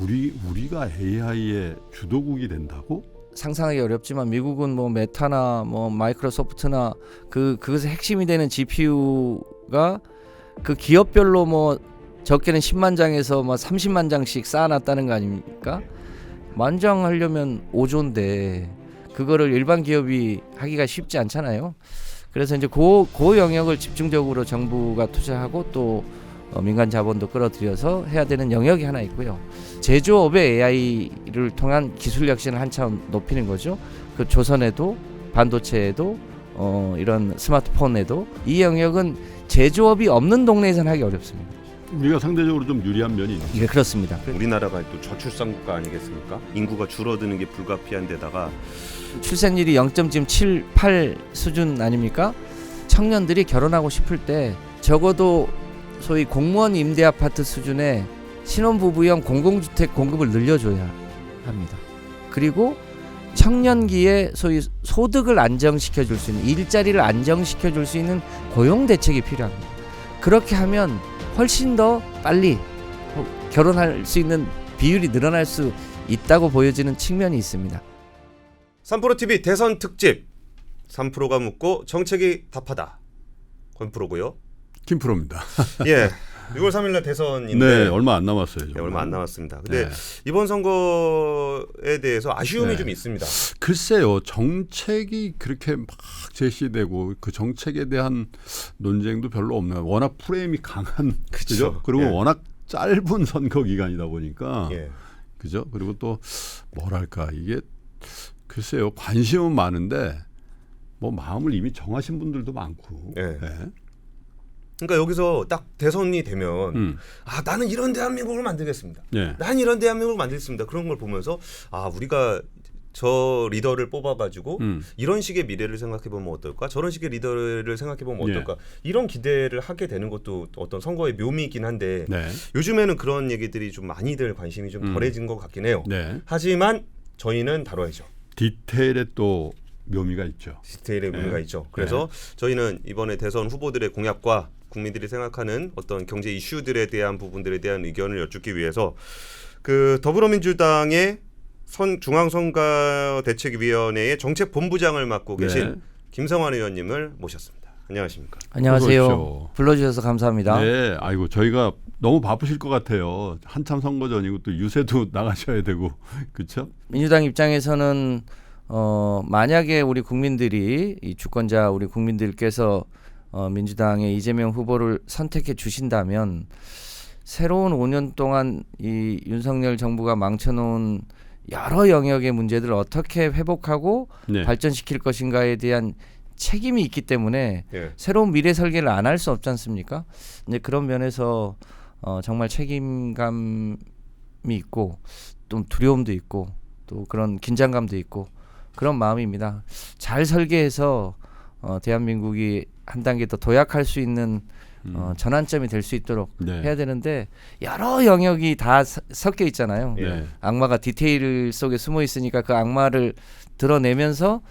우리가 AI의 주도국이 된다고? 상상하기 어렵지만 미국은 뭐 메타나 뭐 마이크로소프트나 그것의 핵심이 되는 GPU가 그 기업별로 뭐 적게는 10만 장에서 뭐 30만 장씩 쌓아놨다는 거 아닙니까? 만장하려면 5조인데 그거를 일반 기업이 하기가 쉽지 않잖아요. 그래서 이제 그 영역을 집중적으로 정부가 투자하고 또 민간 자본도 끌어들여서 해야 되는 영역이 하나 있고요. 제조업의 AI를 통한 기술 혁신을 한참 높이는 거죠. 그 조선에도 반도체에도 이런 스마트폰에도 이 영역은 제조업이 없는 동네에서는 하기 어렵습니다. 우리가 상대적으로 좀 유리한 면이 있죠. 네, 그렇습니다. 우리나라가 또 저출산 국가 아니겠습니까? 인구가 줄어드는 게 불가피한 데다가 출산율이 0.78 수준 아닙니까? 청년들이 결혼하고 싶을 때 적어도 소위 공무원 임대 아파트 수준의 신혼부부형 공공주택 공급을 늘려줘야 합니다. 그리고 청년기에 소위 소득을 안정시켜줄 수 있는 일자리를 안정시켜줄 수 있는 고용 대책이 필요합니다. 그렇게 하면 훨씬 더 빨리 결혼할 수 있는 비율이 늘어날 수 있다고 보여지는 측면이 있습니다. 3프로TV 대선 특집 3프로가 묻고 정책이 답하다. 권프로고요. 김프로입니다. 예, 6월 3일날 대선인데 네, 얼마 안 남았어요. 네, 얼마 안 남았습니다. 근데 이번 선거에 대해서 아쉬움이 좀 있습니다. 글쎄요, 정책이 그렇게 막 제시되고 그 정책에 대한 논쟁도 별로 없네요. 워낙 프레임이 강한, 그죠? 그리고 워낙 짧은 선거 기간이다 보니까, 그죠? 그리고 또 뭐랄까 이게 글쎄요, 관심은 많은데 뭐 마음을 이미 정하신 분들도 많고. 그러니까 여기서 딱 대선이 되면 나는 이런 대한민국을 만들겠습니다. 난 이런 대한민국을 만들겠습니다. 그런 걸 보면서 우리가 저 리더를 뽑아가지고 이런 식의 미래를 생각해보면 어떨까? 저런 식의 리더를 생각해보면 어떨까? 이런 기대를 하게 되는 것도 어떤 선거의 묘미이긴 한데 요즘에는 그런 얘기들이 좀 많이들 관심이 좀 덜해진 것 같긴 해요. 하지만 저희는 다뤄야죠. 디테일에 또 묘미가 있죠. 디테일의 묘미가 있죠. 그래서 저희는 이번에 대선 후보들의 공약과 국민들이 생각하는 어떤 경제 이슈들에 대한 부분들에 대한 의견을 여쭙기 위해서 그 더불어민주당의 중앙선거대책위원회의 정책본부장을 맡고 계신 김성환 의원님을 모셨습니다. 안녕하십니까? 안녕하세요. 불러주셔서 감사합니다. 네, 아이고 저희가 너무 바쁘실 것 같아요. 한참 선거 전이고 또 유세도 나가셔야 되고 그렇죠? 민주당 입장에서는 만약에 우리 국민들이 이 주권자 우리 국민들께서 민주당의 이재명 후보를 선택해 주신다면 새로운 5년 동안 이 윤석열 정부가 망쳐놓은 여러 영역의 문제들을 어떻게 회복하고 발전시킬 것인가에 대한 책임이 있기 때문에 새로운 미래 설계를 안 할 수 없지 않습니까? 이제 그런 면에서 정말 책임감이 있고 또 두려움도 있고 또 그런 긴장감도 있고 그런 마음입니다. 잘 설계해서 대한민국이 한 단계 더 도약할 수 있는 전환점이 될 수 있도록 해야 되는데 여러 영역이 다 섞여 있잖아요. 악마가 디테일 속에 숨어 있으니까 그 악마를 드러내면서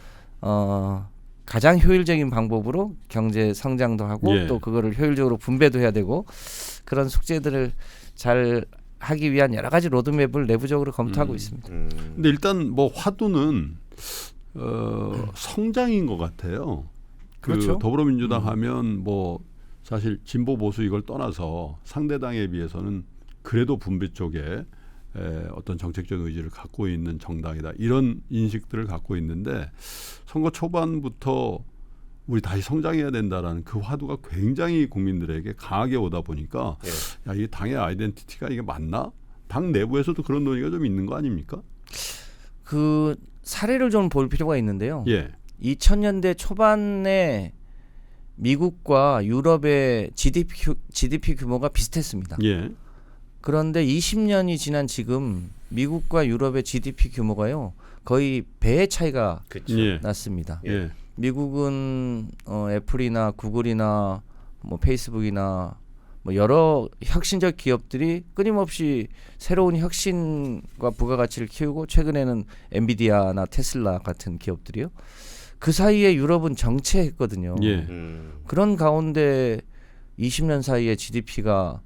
가장 효율적인 방법으로 경제 성장도 하고 또 그거를 효율적으로 분배도 해야 되고 그런 숙제들을 잘 하기 위한 여러 가지 로드맵을 내부적으로 검토하고 있습니다. 근데 일단 뭐 화두는 성장인 것 같아요. 그렇죠. 더불어민주당 하면 뭐 사실 진보 보수 이걸 떠나서 상대당에 비해서는 그래도 분배 쪽에 어떤 정책적 의지를 갖고 있는 정당이다. 이런 인식들을 갖고 있는데 선거 초반부터 우리 다시 성장해야 된다라는 그 화두가 굉장히 국민들에게 강하게 오다 보니까 야, 이 당의 아이덴티티가 이게 맞나? 당 내부에서도 그런 논의가 좀 있는 거 아닙니까? 그 사례를 좀 볼 필요가 있는데요. 2000년대 초반에 미국과 유럽의 GDP 규모가 비슷했습니다. 그런데 20년이 지난 지금 미국과 유럽의 GDP 규모가요 거의 배의 차이가 났습니다. 미국은 애플이나 구글이나 뭐 페이스북이나 뭐 여러 혁신적 기업들이 끊임없이 새로운 혁신과 부가가치를 키우고 최근에는 엔비디아나 테슬라 같은 기업들이요. 그 사이에 유럽은 정체했거든요. 그런 가운데 20년 사이에 GDP가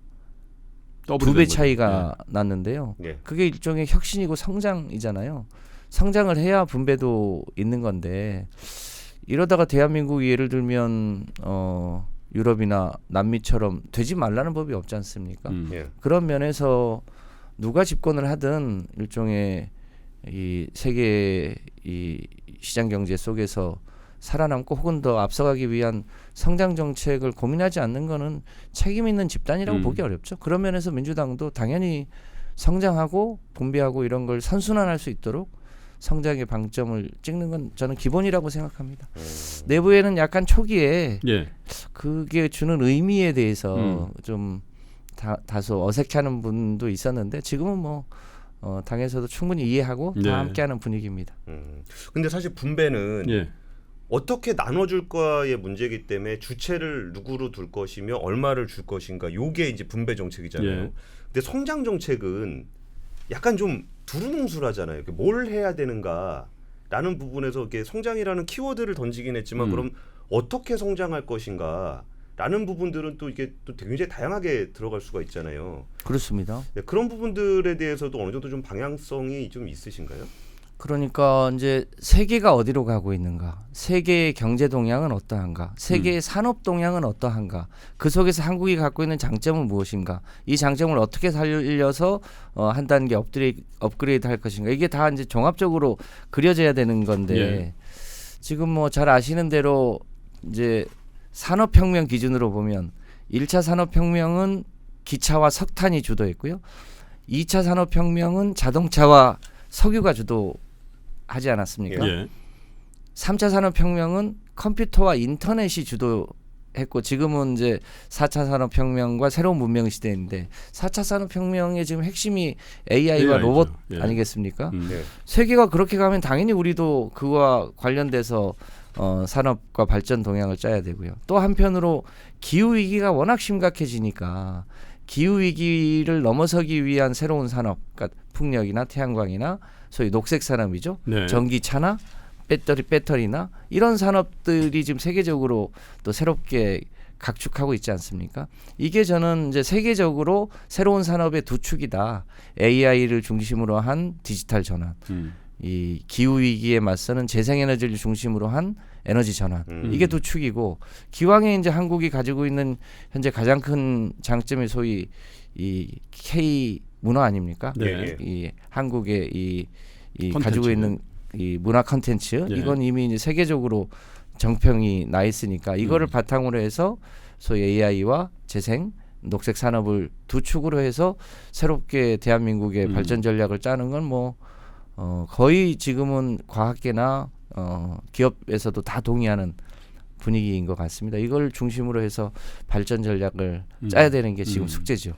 더블이 2배 된 차이가 거죠. 났는데요. 예. 그게 일종의 혁신이고 성장이잖아요. 성장을 해야 분배도 있는 건데 이러다가 대한민국이 예를 들면 유럽이나 남미처럼 되지 말라는 법이 없지 않습니까? 예. 그런 면에서 누가 집권을 하든 일종의 이 세계 이 시장 경제 속에서 살아남고 혹은 더 앞서가기 위한 성장 정책을 고민하지 않는 거는 책임 있는 집단이라고 보기 어렵죠. 그런 면에서 민주당도 당연히 성장하고 분배하고 이런 걸 선순환할 수 있도록 성장의 방점을 찍는 건 저는 기본이라고 생각합니다. 내부에는 약간 초기에 예. 그게 주는 의미에 대해서 좀 다소 어색해하는 분도 있었는데 지금은 뭐 당에서도 충분히 이해하고 네. 다 함께하는 분위기입니다. 근데 사실 분배는 예. 어떻게 나눠줄 거의 문제이기 때문에 주체를 누구로 둘 것이며 얼마를 줄 것인가 요게 이제 분배 정책이잖아요. 예. 근데 성장 정책은 약간 좀 두루뭉술하잖아요. 뭘 해야 되는가라는 부분에서 이렇게 성장이라는 키워드를 던지긴 했지만 그럼 어떻게 성장할 것인가라는 부분들은 또 이게 또 굉장히 다양하게 들어갈 수가 있잖아요. 그렇습니다. 네, 그런 부분들에 대해서도 어느 정도 좀 방향성이 좀 있으신가요? 그러니까 이제 세계가 어디로 가고 있는가, 세계의 경제 동향은 어떠한가, 세계의 산업 동향은 어떠한가, 그 속에서 한국이 갖고 있는 장점은 무엇인가, 이 장점을 어떻게 살려서 한 단계 업그레이드 할 것인가, 이게 다 이제 종합적으로 그려져야 되는 건데 예. 지금 뭐 잘 아시는 대로 이제 산업혁명 기준으로 보면 1차 산업혁명은 기차와 석탄이 주도했고요, 2차 산업혁명은 자동차와 석유가 주도하지 않았습니까? 예. 3차 산업혁명은 컴퓨터와 인터넷이 주도했고 지금은 이제 4차 산업혁명과 새로운 문명 시대인데 4차 산업혁명의 지금 핵심이 AI와 AI죠. 로봇 예. 아니겠습니까? 네. 세계가 그렇게 가면 당연히 우리도 그와 관련돼서 산업과 발전 동향을 짜야 되고요. 또 한편으로 기후 위기가 워낙 심각해지니까 기후 위기를 넘어서기 위한 새로운 산업, 그러니까 풍력이나 태양광이나 소위 녹색 산업이죠. 네. 전기차나 배터리나 이런 산업들이 지금 세계적으로 또 새롭게 각축하고 있지 않습니까? 이게 저는 이제 세계적으로 새로운 산업의 두 축이다. AI를 중심으로 한 디지털 전환, 이 기후 위기에 맞서는 재생에너지를 중심으로 한 에너지 전환, 이게 두 축이고 기왕에 이제 한국이 가지고 있는 현재 가장 큰 장점이 소위 이 K 문화 아닙니까? 네. 이 한국의 이 콘텐츠. 가지고 있는 이 문화 컨텐츠, 예. 이건 이미 이제 세계적으로 정평이 나 있으니까 이거를 바탕으로 해서 소위 AI와 재생 녹색 산업을 두 축으로 해서 새롭게 대한민국의 발전 전략을 짜는 건 뭐 거의 지금은 과학계나 기업에서도 다 동의하는 분위기인 것 같습니다. 이걸 중심으로 해서 발전 전략을 짜야 되는 게 지금 숙제죠.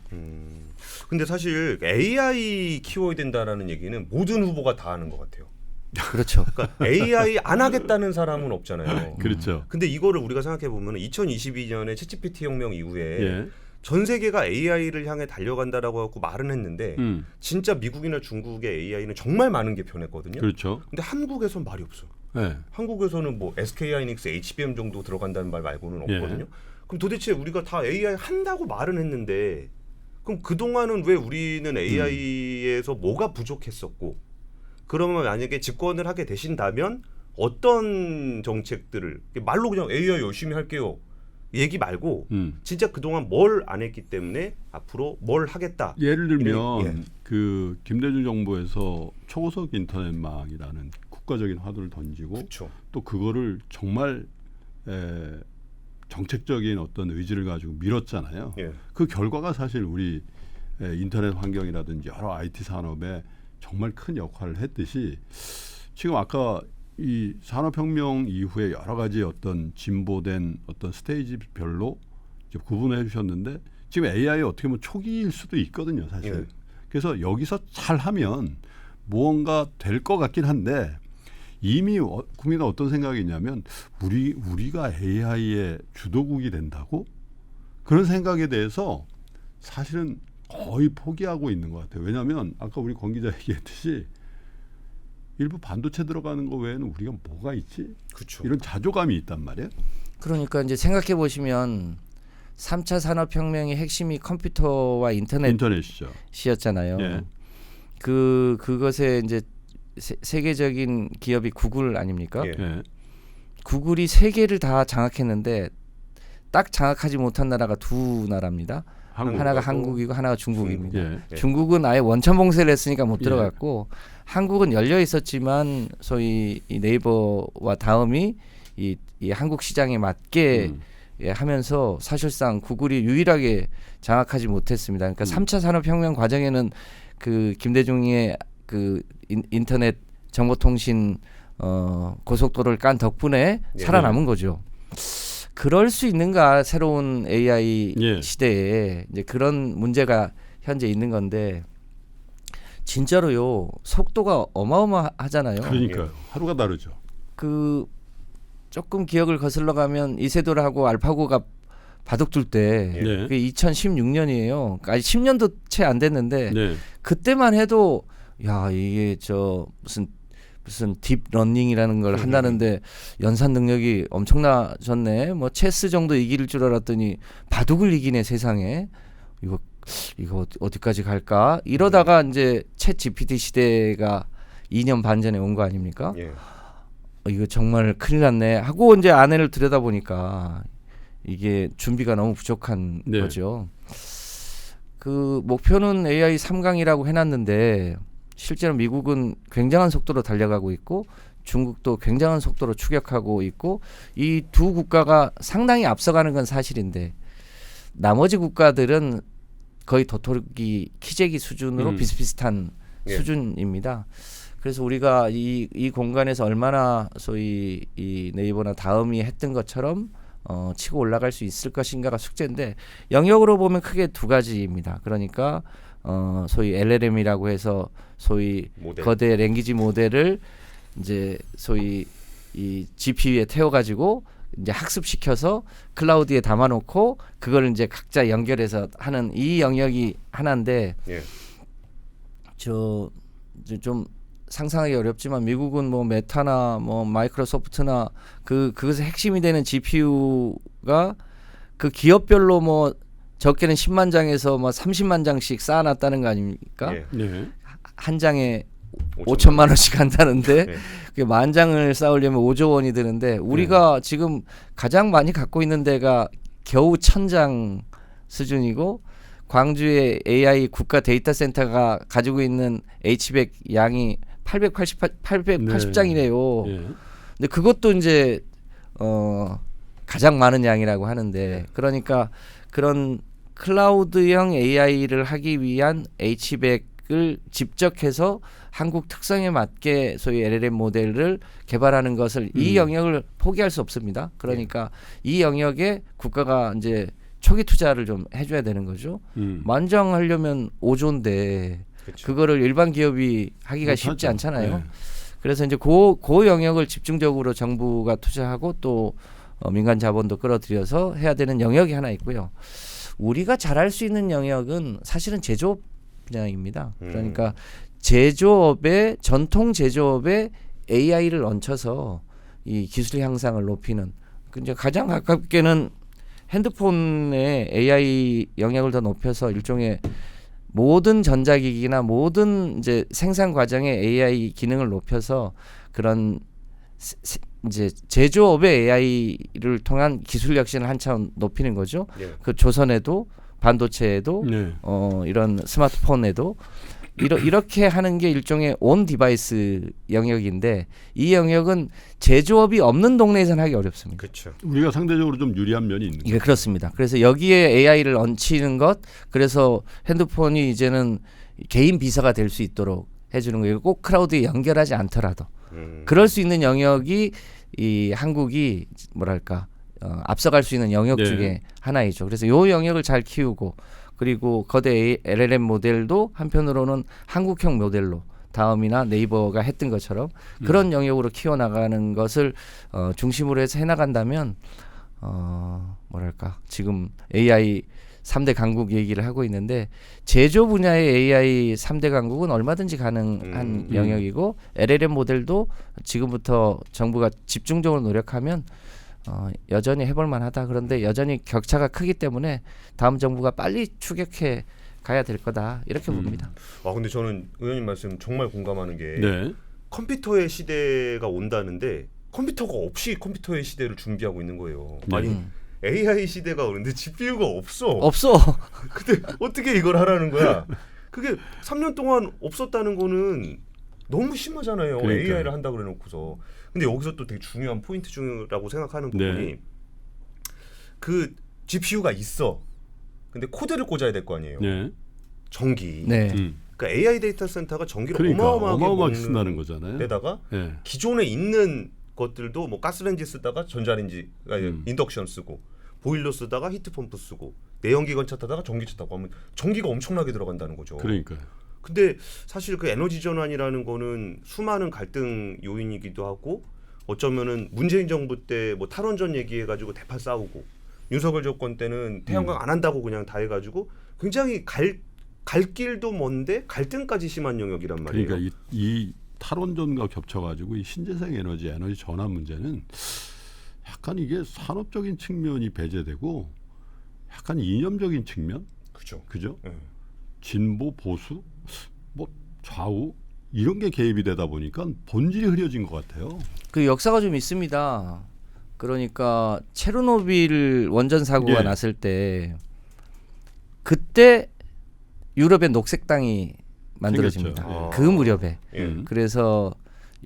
근데 사실 AI 키워야 된다라는 얘기는 모든 후보가 다 하는 것 같아요. 그렇죠. 그러니까 AI 안 하겠다는 사람은 없잖아요. 그렇죠. 근데 이거를 우리가 생각해 보면 2022년에 챗GPT 혁명 이후에 예. 전 세계가 AI를 향해 달려간다라고 하고 말은 했는데 진짜 미국이나 중국의 AI는 정말 많은 게 변했거든요. 그렇죠. 근데 한국에선 말이 없어요. 예. 한국에서는 뭐 SK하이닉스, HBM 정도 들어간다는 말 말고는 없거든요. 예. 그럼 도대체 우리가 다 AI 한다고 말은 했는데 그럼 그동안은 왜 우리는 AI에서 뭐가 부족했었고 그러면 만약에 집권을 하게 되신다면 어떤 정책들을 말로 그냥 AI 열심히 할게요 얘기 말고 진짜 그동안 뭘 안 했기 때문에 앞으로 뭘 하겠다. 예를 들면 예. 그 김대중 정부에서 초고속 인터넷망이라는 국가적인 화두를 던지고 그렇죠. 또 그거를 정말 정책적인 어떤 의지를 가지고 밀었잖아요. 예. 그 결과가 사실 우리 인터넷 환경이라든지 여러 IT 산업에 정말 큰 역할을 했듯이 지금 아까 이 산업혁명 이후에 여러 가지 어떤 진보된 어떤 스테이지별로 이제 구분해 주셨는데 지금 AI 어떻게 보면 초기일 수도 있거든요, 사실. 예. 그래서 여기서 잘하면 무언가 될 것 같긴 한데 이미 국민은 어떤 생각이 있냐면 우리가 AI의 주도국이 된다고? 그런 생각에 대해서 사실은 거의 포기하고 있는 것 같아요. 왜냐하면 아까 우리 권 기자 얘기했듯이 일부 반도체 들어가는 거 외에는 우리가 뭐가 있지? 그렇죠. 이런 자조감이 있단 말이에요. 그러니까 이제 생각해 보시면 3차 산업혁명의 핵심이 컴퓨터와 인터넷이죠. 인터넷이었잖아요. 예. 그것에 이제 세계적인 기업이 구글 아닙니까? 예. 예. 구글이 세계를 다 장악했는데 딱 장악하지 못한 나라가 두 나라입니다. 하나가 한국이고 하나가 중국입니다. 예. 중국은 아예 원천 봉쇄를 했으니까 못 예. 들어갔고 한국은 열려 있었지만 소위 이 네이버와 다음이 이 한국 시장에 맞게 예, 하면서 사실상 구글이 유일하게 장악하지 못했습니다. 그러니까 3차 산업혁명 과정에는 그 김대중의 그 인터넷 정보통신 고속도로를 깐 덕분에 예. 살아남은 거죠. 그럴 수 있는가 새로운 AI 예. 시대에 이제 그런 문제가 현재 있는 건데 진짜로요 속도가 어마어마하잖아요. 그러니까요. 하루가 다르죠. 그 조금 기억을 거슬러 가면 이세돌하고 알파고가 바둑둘 때 예. 네. 그게 2016년이에요. 아직 10년도 채 안 됐는데 네. 그때만 해도 야 이게 저 무슨 딥러닝이라는 걸 한다는데 연산 능력이 엄청나졌네. 뭐 체스 정도 이길 줄 알았더니 바둑을 이기네 세상에. 이거 어디까지 갈까? 이러다가 이제 챗 GPT 시대가 2년 반 전에 온 거 아닙니까? 예. 이거 정말 큰일 났네 하고 이제 안을 들여다보니까 이게 준비가 너무 부족한 네. 거죠. 그 목표는 AI 3강이라고 해놨는데 실제로 미국은 굉장한 속도로 달려가고 있고 중국도 굉장한 속도로 추격하고 있고 이 두 국가가 상당히 앞서가는 건 사실인데 나머지 국가들은 거의 도토리 키재기 수준으로 비슷비슷한 예. 수준입니다. 그래서 우리가 이 공간에서 얼마나 소위 이 네이버나 다음이 했던 것처럼 치고 올라갈 수 있을 것인가가 숙제인데 영역으로 보면 크게 두 가지입니다. 그러니까 소위 LLM이라고 해서 소위 모델. 거대 랭귀지 모델을 이제 소위 이 GPU에 태워가지고 이제 학습시켜서 클라우드에 담아놓고 그걸 이제 각자 연결해서 하는 이 영역이 하나인데 예. 저 좀 상상하기 어렵지만 미국은 뭐 메타나 뭐 마이크로소프트나 그것의 핵심이 되는 GPU가 그 기업별로 뭐 적게는 10만 장에서 뭐 30만 장씩 쌓아놨다는 거 아닙니까? 예. 네. 한 장에 5천만 원씩 한다는데 네. 그게 만 장을 쌓으려면 5조 원이 드는데 우리가 지금 가장 많이 갖고 있는 데가 겨우 1000장 수준이고 광주의 AI 국가 데이터 센터가 가지고 있는 H100 양이 880장이래요. 예. 근데 그것도 이제 가장 많은 양이라고 하는데 그러니까 그런 클라우드형 AI를 하기 위한 H100을 집적해서 한국 특성에 맞게 소위 LLM 모델을 개발하는 것을 이 영역을 포기할 수 없습니다. 그러니까 이 영역에 국가가 이제 초기 투자를 좀 해줘야 되는 거죠. 만장하려면 5조인데 그쵸. 그거를 일반 기업이 하기가 못하죠. 쉽지 않잖아요. 네. 그래서 이제 그 영역을 집중적으로 정부가 투자하고 또 민간 자본도 끌어들여서 해야 되는 영역이 하나 있고요. 우리가 잘할 수 있는 영역은 사실은 제조업 분야입니다. 그러니까 제조업의 전통 제조업에 AI를 얹혀서 이 기술 향상을 높이는 이제 가장 가깝게는 핸드폰의 AI 영역을 더 높여서 일종의 모든 전자기기나 모든 이제 생산 과정의 AI 기능을 높여서 그런 이제 제조업의 AI를 통한 기술 혁신을 한참 높이는 거죠. 예. 그 조선에도 반도체에도 네. 이런 스마트폰에도 이렇게 하는 게 일종의 온 디바이스 영역인데 이 영역은 제조업이 없는 동네에서는 하기 어렵습니다. 그렇죠. 우리가 상대적으로 좀 유리한 면이 있는 거예요. 예, 그렇습니다. 그래서 여기에 AI를 얹히는 것, 그래서 핸드폰이 이제는 개인 비서가 될 수 있도록 해주는 거예요. 꼭 클라우드에 연결하지 않더라도 그럴 수 있는 영역이 이 한국이 뭐랄까 앞서갈 수 있는 영역 네. 중에 하나이죠. 그래서 이 영역을 잘 키우고 그리고 거대 LLM 모델도 한편으로는 한국형 모델로 다음이나 네이버가 했던 것처럼 그런 영역으로 키워나가는 것을 중심으로 해서 해나간다면 뭐랄까 지금 AI 3대 강국 얘기를 하고 있는데 제조 분야의 AI 3대 강국은 얼마든지 가능한 영역이고 LLM 모델도 지금부터 정부가 집중적으로 노력하면 여전히 해볼 만하다. 그런데 여전히 격차가 크기 때문에 다음 정부가 빨리 추격해 가야 될 거다. 이렇게 봅니다. 근데 저는 의원님 말씀 정말 공감하는 게 네. 컴퓨터의 시대가 온다는데 컴퓨터가 없이 컴퓨터의 시대를 준비하고 있는 거예요. 네. 아니 AI 시대가 오는데 GPU가 없어. 근데 어떻게 이걸 하라는 거야? 그게 3년 동안 없었다는 거는 너무 심하잖아요. 그러니까요. AI를 한다 그래 놓고서. 근데 여기서 또 되게 중요한 포인트 중이라고 생각하는 부분이 네. 그 GPU가 있어. 근데 코드를 꽂아야 될 거 아니에요. 네. 전기. 네. 그러니까 AI 데이터 센터가 전기를 그러니까 어마어마하게 어마어마하게 먹는 쓴다는 거잖아요. 데다가 네. 기존에 있는 것들도 뭐 가스레인지 쓰다가 전자레인지 인덕션 쓰고 보일러 쓰다가 히트펌프 쓰고 내연기관차 타다가 전기차 타고 하면 전기가 엄청나게 들어간다는 거죠. 그러니까요. 근데 사실 그 에너지 전환이라는 거는 수많은 갈등 요인이기도 하고 어쩌면은 문재인 정부 때 뭐 탈원전 얘기해가지고 대파 싸우고 윤석열 정권 때는 태양광 안 한다고 그냥 다 해가지고 굉장히 갈 길도 먼데 갈등까지 심한 영역이란 말이에요. 그러니까 이 탈원전과 겹쳐가지고 이 신재생 에너지 전환 문제는 약간 이게 산업적인 측면이 배제되고 약간 이념적인 측면, 그죠? 진보 보수, 뭐 좌우 이런 게 개입이 되다 보니까 본질이 흐려진 것 같아요. 그 역사가 좀 있습니다. 그러니까 체르노빌 원전 사고가 예. 났을 때 그때 유럽의 녹색당이 만들어집니다. 생겼죠. 그 무렵에. 그래서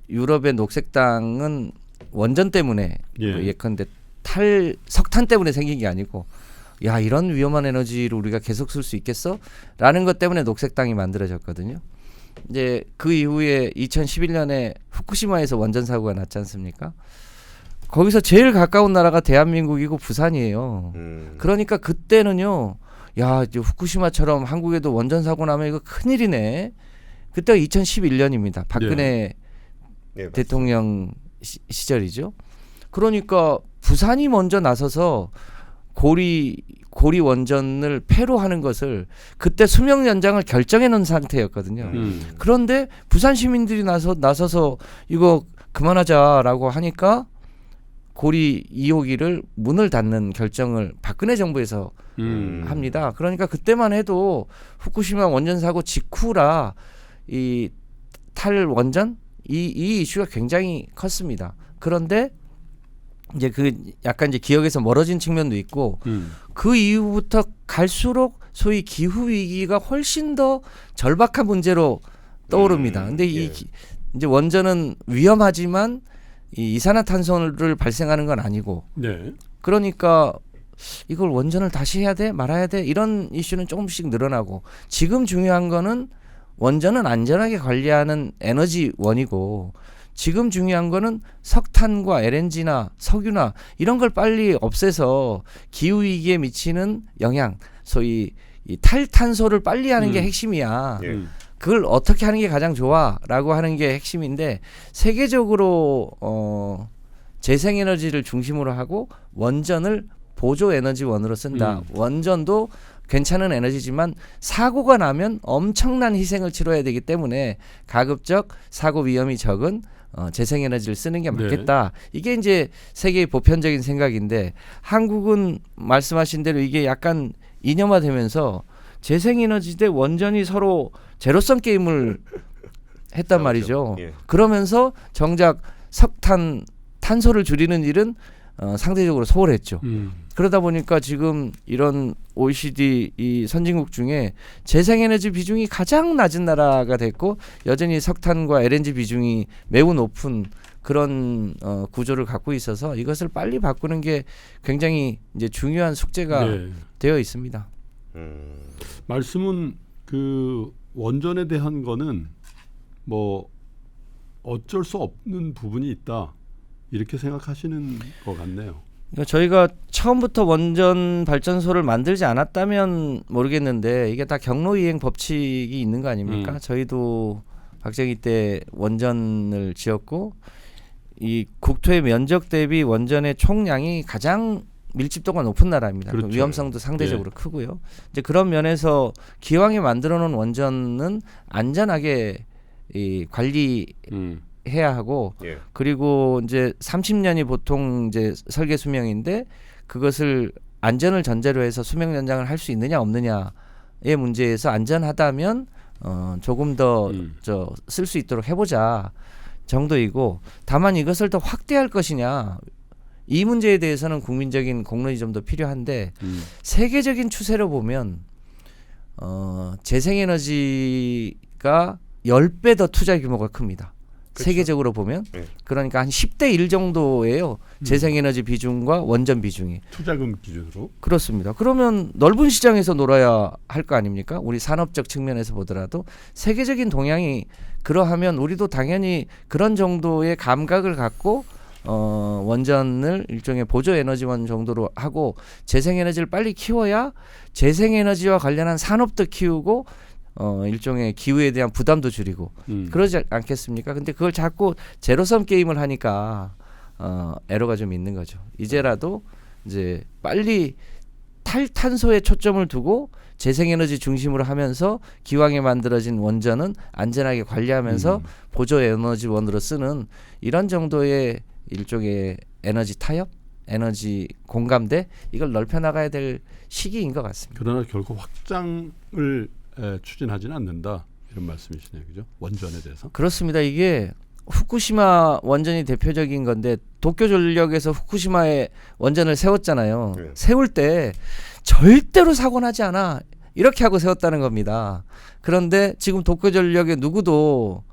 유럽의 녹색당은 원전 때문에 예컨대 석탄 때문에 생긴 게 아니고 야 이런 위험한 에너지를 우리가 계속 쓸 수 있겠어? 라는 것 때문에 녹색당이 만들어졌거든요. 이제 그 이후에 2011년에 후쿠시마에서 원전 사고가 났지 않습니까? 거기서 제일 가까운 나라가 대한민국이고 부산이에요. 그러니까 그때는요. 야 이제 후쿠시마처럼 한국에도 원전 사고 나면 이거 큰일이네. 그때가 2011년입니다. 박근혜 대통령 시절이죠. 그러니까 부산이 먼저 나서서 고리 원전을 폐로하는 것을 그때 수명 연장을 결정해 놓은 상태였거든요. 그런데 부산 시민들이 나서서 이거 그만하자라고 하니까 고리 2호기를 문을 닫는 결정을 박근혜 정부에서 합니다. 그러니까 그때만 해도 후쿠시마 원전 사고 직후라 이 탈원전 이 이슈가 굉장히 컸습니다. 그런데 이제 그 약간 이제 기억에서 멀어진 측면도 있고 그 이후부터 갈수록 소위 기후 위기가 훨씬 더 절박한 문제로 떠오릅니다. 근데 이제 원전은 위험하지만 이 이산화탄소를 발생하는 건 아니고 그러니까 이걸 원전을 다시 해야 돼 말아야 돼 이런 이슈는 조금씩 늘어나고 지금 중요한 거는 원전은 안전하게 관리하는 에너지원이고 지금 중요한 거는 석탄과 LNG나 석유나 이런 걸 빨리 없애서 기후위기에 미치는 영향 소위 이 탈탄소를 빨리 하는 게 핵심이야. 그걸 어떻게 하는 게 가장 좋아라고 하는 게 핵심인데 세계적으로 재생에너지를 중심으로 하고 원전을 보조에너지원으로 쓴다. 원전도 괜찮은 에너지지만 사고가 나면 엄청난 희생을 치러야 되기 때문에 가급적 사고 위험이 적은 재생에너지를 쓰는 게 맞겠다. 이게 이제 세계의 보편적인 생각인데 한국은 말씀하신 대로 이게 약간 이념화되면서 재생에너지 대 원전이 서로 제로섬 게임을 했단 말이죠. 그러면서 정작 탄소를 줄이는 일은 상대적으로 소홀했죠. 그러다 보니까 지금 이런 OECD 이 선진국 중에 재생에너지 비중이 가장 낮은 나라가 됐고 여전히 석탄과 LNG 비중이 매우 높은 그런 구조를 갖고 있어서 이것을 빨리 바꾸는 게 굉장히 이제 중요한 숙제가 되어 있습니다. 말씀은 그 원전에 대한 거는 뭐 어쩔 수 없는 부분이 있다 이렇게 생각하시는 것 같네요. 그러니까 저희가 처음부터 원전 발전소를 만들지 않았다면 모르겠는데 이게 다 경로이행 법칙이 있는 거 아닙니까? 저희도 박정희 때 원전을 지었고 이 국토의 면적 대비 원전의 총량이 가장 밀집도가 높은 나라입니다. 그렇죠. 위험성도 상대적으로 크고요. 이제 그런 면에서 기왕에 만들어 놓은 원전은 안전하게 이 관리 해야 하고 예. 그리고 이제 30년이 보통 이제 설계 수명인데 그것을 안전을 전제로 해서 수명 연장을 할 수 있느냐 없느냐의 문제에서 안전하다면 조금 더 쓸 수 있도록 해보자 정도이고 다만 이것을 더 확대할 것이냐 이 문제에 대해서는 국민적인 공론이 좀 더 필요한데 세계적인 추세로 보면 재생에너지가 10배 더 투자 규모가 큽니다. 그렇죠. 세계적으로 보면 네. 그러니까 한 10대 1 정도예요. 재생에너지 비중과 원전 비중이. 투자금 기준으로. 그렇습니다. 그러면 넓은 시장에서 놀아야 할 거 아닙니까? 우리 산업적 측면에서 보더라도 세계적인 동향이 그러하면 우리도 당연히 그런 정도의 감각을 갖고 원전을 일종의 보조 에너지원 정도로 하고 재생에너지를 빨리 키워야 재생에너지와 관련한 산업도 키우고 일종의 기후에 대한 부담도 줄이고 그러지 않겠습니까? 근데 그걸 자꾸 제로섬 게임을 하니까 에러가 좀 있는 거죠. 이제라도 이제 빨리 탈탄소에 초점을 두고 재생에너지 중심으로 하면서 기왕에 만들어진 원전은 안전하게 관리하면서 보조 에너지원으로 쓰는 이런 정도의 일종의 에너지 타협, 에너지 공감대 이걸 넓혀 나가야 될 시기인 것 같습니다. 그러나 결코 확장을 추진하지는 않는다 이런 말씀이시네요, 그죠? 원전에 대해서. 그렇습니다. 이게 후쿠시마 원전이 대표적인 건데 도쿄전력에서 후쿠시마에 원전을 세웠잖아요. 네. 세울 때 절대로 사고 나지 않아 이렇게 하고 세웠다는 겁니다. 그런데 지금 도쿄전력의 누구도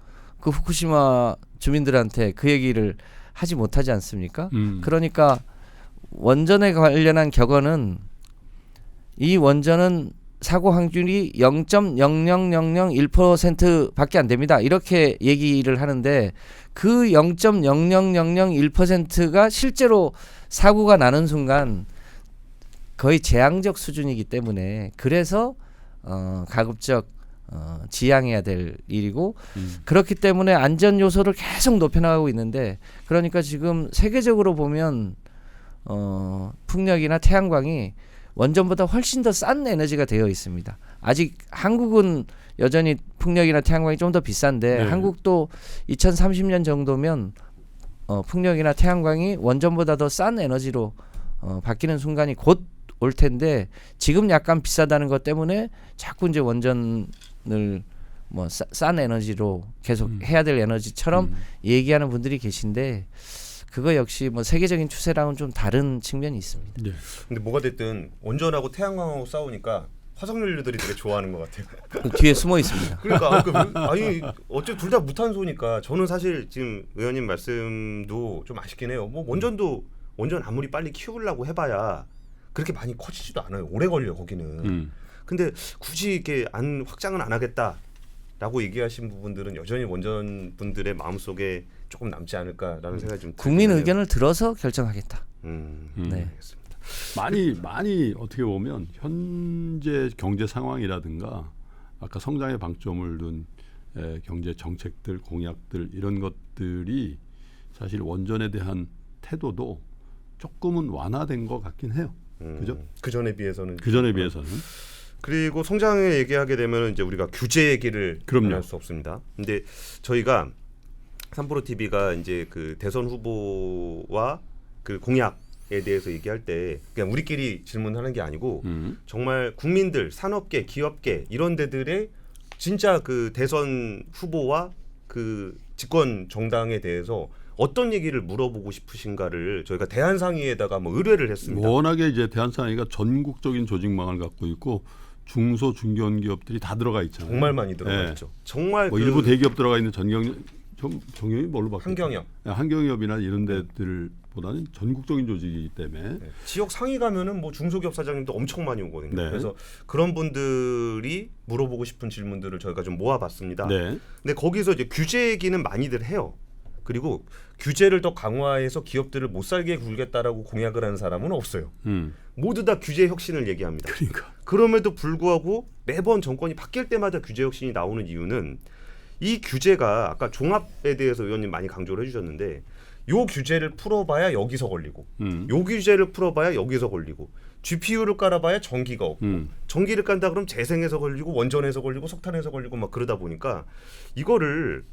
그 후쿠시마 주민들한테 그 얘기를 하지 못하지 않습니까? 그러니까 원전에 관련한 격언은 이 원전은 사고 확률이 0.00001%밖에 안 됩니다. 이렇게 얘기를 하는데 그 0.00001%가 실제로 사고가 나는 순간 거의 재앙적 수준이기 때문에 그래서 가급적 지양해야 될 일이고 그렇기 때문에 안전 요소를 계속 높여나가고 있는데 그러니까 지금 세계적으로 보면 풍력이나 태양광이 원전보다 훨씬 더 싼 에너지가 되어 있습니다. 아직 한국은 여전히 풍력이나 태양광이 좀 더 비싼데 네. 한국도 2030년 정도면 풍력이나 태양광이 원전보다 더 싼 에너지로 바뀌는 순간이 곧 올 텐데 지금 약간 비싸다는 것 때문에 자꾸 이제 원전을 뭐 싼 에너지로 계속 해야 될 에너지처럼 얘기하는 분들이 계신데 그거 역시 뭐 세계적인 추세랑은 좀 다른 측면이 있습니다. 네. 근데 뭐가 됐든 원전하고 태양광하고 싸우니까 화석연료들이 되게 좋아하는 것 같아요. 그 뒤에 숨어 있습니다. 그러니까 아니 어째 둘 다 무탄소니까 저는 사실 지금 의원님 말씀도 좀 아쉽긴 해요. 뭐 원전 아무리 빨리 키우려고 해봐야 그렇게 많이 커지지도 않아요. 오래 걸려 거기는. 근데 굳이 이렇게 확장은 안 하겠다라고 얘기하신 부분들은 여전히 원전 분들의 마음속에 조금 남지 않을까라는 생각이 좀 국민 들긴 의견을 들어서 결정하겠다. 네. 알겠습니다. 많이 어떻게 보면 현재 경제 상황이라든가 아까 성장의 방점을 둔 경제 정책들, 공약들 이런 것들이 사실 원전에 대한 태도도 조금은 완화된 것 같긴 해요. 그죠? 그 전에 비해서는. 그리고 성장을 얘기하게 되면 이제 우리가 규제 얘기를 안 할 수 없습니다. 근데 저희가 삼프로 TV가 이제 그 대선 후보와 그 공약에 대해서 얘기할 때 그냥 우리끼리 질문하는 게 아니고 정말 국민들, 산업계, 기업계 이런 데들의 진짜 그 대선 후보와 그 집권 정당에 대해서 어떤 얘기를 물어보고 싶으신가를 저희가 대한상의에다가 뭐 의뢰를 했습니다. 워낙에 이제 대한상의가 전국적인 조직망을 갖고 있고 중소 중견 기업들이 다 들어가 있잖아요. 정말 많이 들어가 있죠. 정말 뭐 일부 대기업 들어가 있는 정경이 뭘로 바뀌었죠? 한경영. 한경협이나 이런 데들보다는 전국적인 조직이기 때문에 네. 지역 상위 가면은 뭐 중소기업 사장님도 엄청 많이 오거든요. 네. 그래서 그런 분들이 물어보고 싶은 질문들을 저희가 좀 모아봤습니다. 네. 근데 거기서 이제 규제 얘기는 많이들 해요. 그리고 규제를 더 강화해서 기업들을 못 살게 굴겠다라고 공약을 하는 사람은 없어요. 모두 다 규제 혁신을 얘기합니다. 그러니까. 그럼에도 불구하고 매번 정권이 바뀔 때마다 규제 혁신이 나오는 이유는 이 규제가 아까 종합에 대해서 의원님 많이 강조를 해주셨는데 요 규제를 풀어봐야 여기서 걸리고 요 규제를 풀어봐야 여기서 걸리고 GPU를 깔아봐야 전기가 없고 전기를 깐다 그러면 재생에서 걸리고 원전에서 걸리고 석탄에서 걸리고 막 그러다 보니까 이거를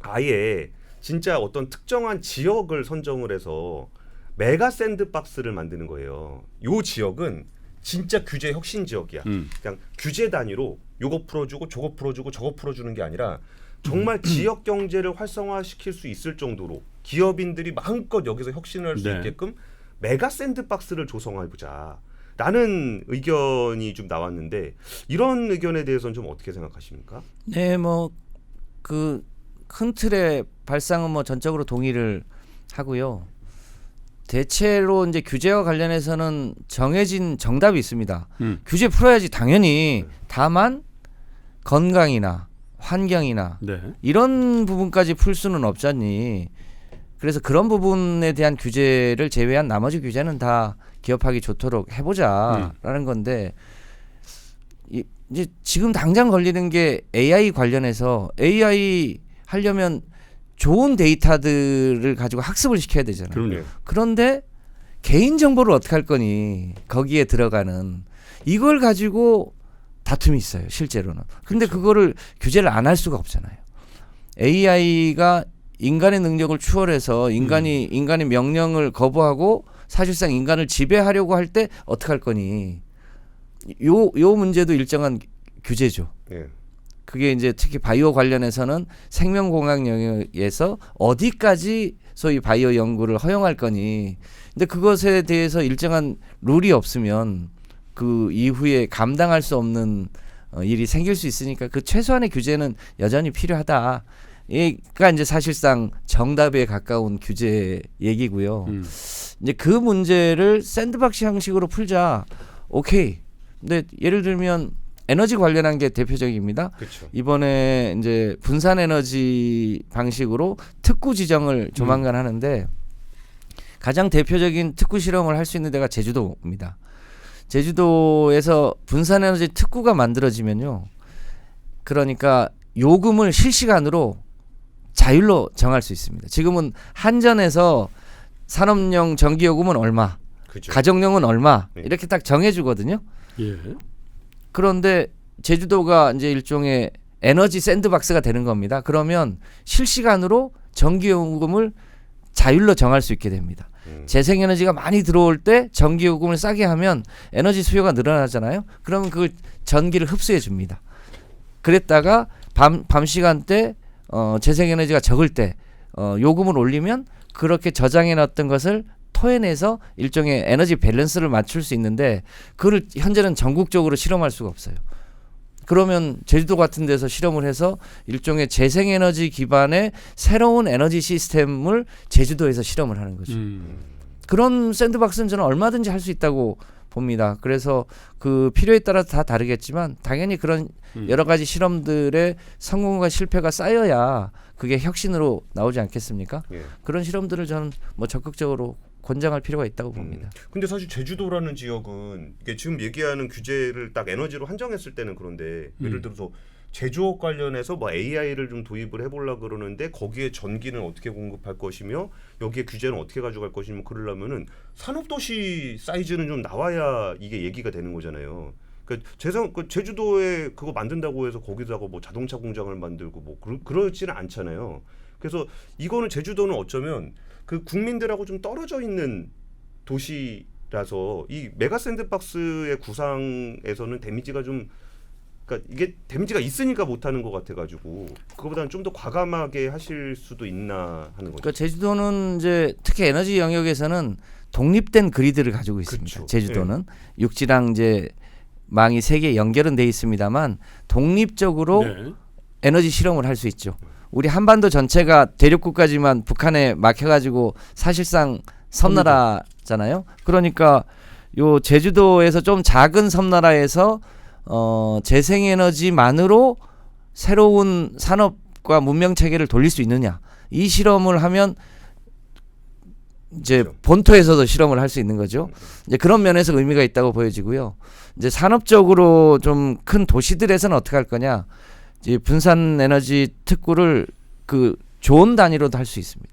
아예 진짜 어떤 특정한 지역을 선정을 해서 메가 샌드박스를 만드는 거예요. 요 지역은 진짜 규제 혁신 지역이야. 그냥 규제 단위로 요거 풀어주고 저거 풀어주고 저거 풀어주는 게 아니라 정말 지역 경제를 활성화시킬 수 있을 정도로 기업인들이 마음껏 여기서 혁신을 할 수 네. 있게끔 메가 샌드박스를 조성해보자 라는 의견이 좀 나왔는데 이런 의견에 대해서는 좀 어떻게 생각하십니까? 네, 뭐 그 큰 틀의 발상은 뭐 전적으로 동의를 하고요. 대체로 이제 규제와 관련해서는 정해진 정답이 있습니다. 규제 풀어야지 당연히. 다만 건강이나 환경이나 네. 이런 부분까지 풀 수는 없잖니. 그래서 그런 부분에 대한 규제를 제외한 나머지 규제는 다 기업하기 좋도록 해보자라는 건데 이제 지금 당장 걸리는 게 AI 관련해서 AI 하려면 좋은 데이터들을 가지고 학습을 시켜야 되잖아요. 그럼요. 그런데 개인 정보를 어떻게 할 거니? 거기에 들어가는 이걸 가지고 다툼이 있어요. 실제로는. 근데 그거를 규제를 안 할 수가 없잖아요. AI가 인간의 능력을 추월해서 인간의 명령을 거부하고 사실상 인간을 지배하려고 할 때 어떻게 할 거니? 요 문제도 일정한 규제죠. 예. 그게 이제 특히 바이오 관련해서는 생명공학 영역에서 어디까지 소위 바이오 연구를 허용할 거니. 근데 그것에 대해서 일정한 룰이 없으면 그 이후에 감당할 수 없는 일이 생길 수 있으니까 그 최소한의 규제는 여전히 필요하다. 그러니까 이제 사실상 정답에 가까운 규제 얘기고요. 이제 그 문제를 샌드박스 형식으로 풀자. 오케이. 근데 예를 들면 에너지 관련한 게 대표적입니다. 그렇죠. 이번에 이제 분산 에너지 방식으로 특구 지정을 조만간 하는데 가장 대표적인 특구 실험을 할 수 있는 데가 제주도입니다. 제주도에서 분산 에너지 특구가 만들어지면요. 그러니까 요금을 실시간으로 자율로 정할 수 있습니다. 지금은 한전에서 산업용 전기 요금은 얼마, 그렇죠. 가정용은 얼마 네. 이렇게 딱 정해주거든요. 예. 그런데 제주도가 이제 일종의 에너지 샌드박스가 되는 겁니다. 그러면 실시간으로 전기요금을 자율로 정할 수 있게 됩니다. 재생에너지가 많이 들어올 때 전기요금을 싸게 하면 에너지 수요가 늘어나잖아요. 그러면 그걸 전기를 흡수해 줍니다. 그랬다가 밤 시간대 재생에너지가 적을 때 요금을 올리면 그렇게 저장해 놨던 것을 토해내서 일종의 에너지 밸런스를 맞출 수 있는데 그걸 현재는 전국적으로 실험할 수가 없어요. 그러면 제주도 같은 데서 실험을 해서 일종의 재생에너지 기반의 새로운 에너지 시스템을 제주도에서 실험을 하는 거죠. 그런 샌드박스는 저는 얼마든지 할 수 있다고 봅니다. 그래서 그 필요에 따라서 다 다르겠지만 당연히 그런 여러 가지 실험들의 성공과 실패가 쌓여야 그게 혁신으로 나오지 않겠습니까? 예. 그런 실험들을 저는 뭐 적극적으로 권장할 필요가 있다고 봅니다. 근데 사실 제주도라는 지역은 이게 지금 얘기하는 규제를 딱 에너지로 한정했을 때는 그런데 예를 들어서 제조업 관련해서 뭐 AI를 좀 도입을 해보려고 그러는데 거기에 전기는 어떻게 공급할 것이며 여기에 규제는 어떻게 가져갈 것이며 그러려면은 산업도시 사이즈는 좀 나와야 이게 얘기가 되는 거잖아요. 그러니까 제주도에 그거 만든다고 해서 거기다가 뭐 자동차 공장을 만들고 뭐 그러지는 않잖아요. 그래서 이거는 제주도는 어쩌면 그 국민들하고 좀 떨어져 있는 도시라서 이 메가 샌드박스의 구상에서는 데미지가 좀 그러니까 이게 데미지가 있으니까 못하는 것 같아가지고 그거보다는 좀 더 과감하게 하실 수도 있나 하는 거죠. 그러니까 제주도는 이제 특히 에너지 영역에서는 독립된 그리드를 가지고 있습니다. 그렇죠. 제주도는 육지랑 이제 망이 세 개 연결은 돼 있습니다만 독립적으로 네. 에너지 실험을 할 수 있죠. 우리 한반도 전체가 대륙국까지만 북한에 막혀가지고 사실상 섬나라잖아요. 그러니까 요 제주도에서 좀 작은 섬나라에서 재생에너지만으로 새로운 산업과 문명 체계를 돌릴 수 있느냐 이 실험을 하면 이제 그렇죠. 본토에서도 실험을 할 수 있는 거죠. 이제 그런 면에서 의미가 있다고 보여지고요. 이제 산업적으로 좀 큰 도시들에서는 어떻게 할 거냐? 이제 분산 에너지 특구를 그 존 단위로도 할 수 있습니다.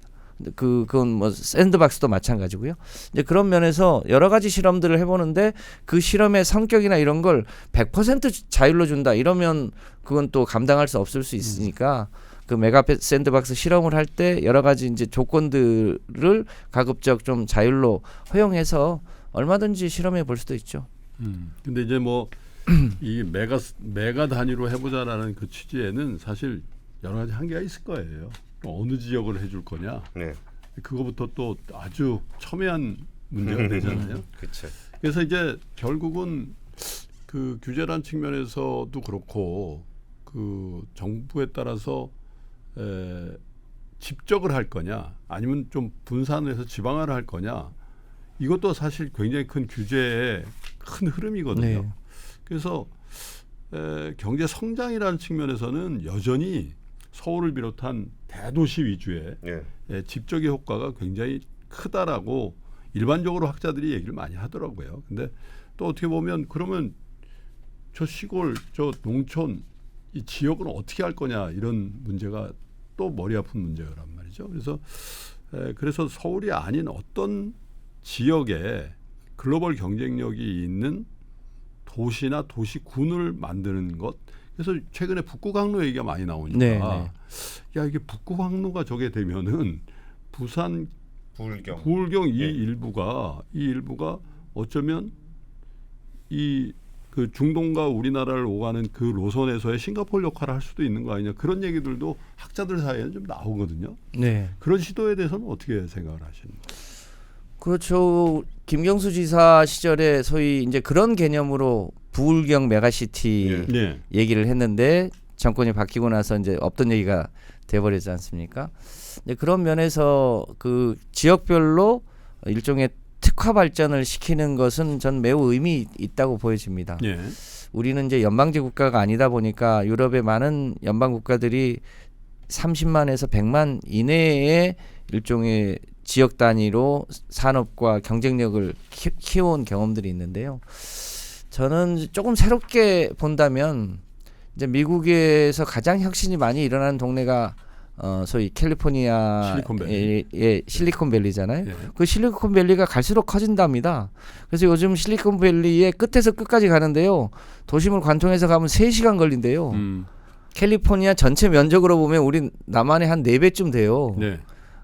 그건 뭐 샌드박스도 마찬가지고요. 이제 그런 면에서 여러 가지 실험들을 해보는데 그 실험의 성격이나 이런 걸 100% 자율로 준다 이러면 그건 또 감당할 수 없을 수 있으니까 그 메가 샌드박스 실험을 할 때 여러 가지 이제 조건들을 가급적 좀 자율로 허용해서 얼마든지 실험해 볼 수도 있죠. 근데 이제 뭐 이 메가 단위로 해보자라는 그 취지에는 사실 여러 가지 한계가 있을 거예요. 어느 지역을 해줄 거냐. 네. 그거부터 또 아주 첨예한 문제가 되잖아요. 그렇죠. 그래서 이제 결국은 그 규제란 측면에서도 그렇고 그 정부에 따라서 집적을 할 거냐 아니면 좀 분산을 해서 지방화를 할 거냐 이것도 사실 굉장히 큰 규제의 큰 흐름이거든요. 네. 그래서 경제 성장이라는 측면에서는 여전히 서울을 비롯한 대도시 위주의 네. 집적의 효과가 굉장히 크다라고 일반적으로 학자들이 얘기를 많이 하더라고요. 근데 또 어떻게 보면 그러면 저 시골, 저 농촌 이 지역은 어떻게 할 거냐 이런 문제가 또 머리 아픈 문제란 말이죠. 그래서 서울이 아닌 어떤 지역에 글로벌 경쟁력이 있는 도시나 도시군을 만드는 것. 그래서 최근에 북구강로 얘기가 많이 나오니까 네, 네. 야 이게 북구강로가 저게 되면은 부산 부울경 이 예. 일부가 어쩌면 이 그 중동과 우리나라를 오가는 그 노선에서의 싱가포르 역할을 할 수도 있는 거 아니냐 그런 얘기들도 학자들 사이에는 좀 나오거든요. 네. 그런 시도에 대해서는 어떻게 생각을 하시는가요? 그렇죠. 김경수 지사 시절에 소위 이제 그런 개념으로 부울경 메가시티 네. 얘기를 했는데 정권이 바뀌고 나서 이제 없던 얘기가 돼버리지 않습니까? 근데 그런 면에서 그 지역별로 일종의 특화 발전을 시키는 것은 전 매우 의미 있다고 보여집니다. 네. 우리는 이제 연방제 국가가 아니다 보니까 유럽의 많은 연방 국가들이 30만에서 100만 이내의 일종의 지역 단위로 산업과 경쟁력을 키워온 경험들이 있는데요. 저는 조금 새롭게 본다면 이제 미국에서 가장 혁신이 많이 일어나는 동네가 소위 캘리포니아의 실리콘밸리잖아요. 네. 그 실리콘밸리가 갈수록 커진답니다. 그래서 요즘 실리콘밸리의 끝에서 끝까지 가는데요. 도심을 관통해서 가면 3시간 걸린대요. 캘리포니아 전체 면적으로 보면 우리 남한의 한 4배쯤 돼요. 네.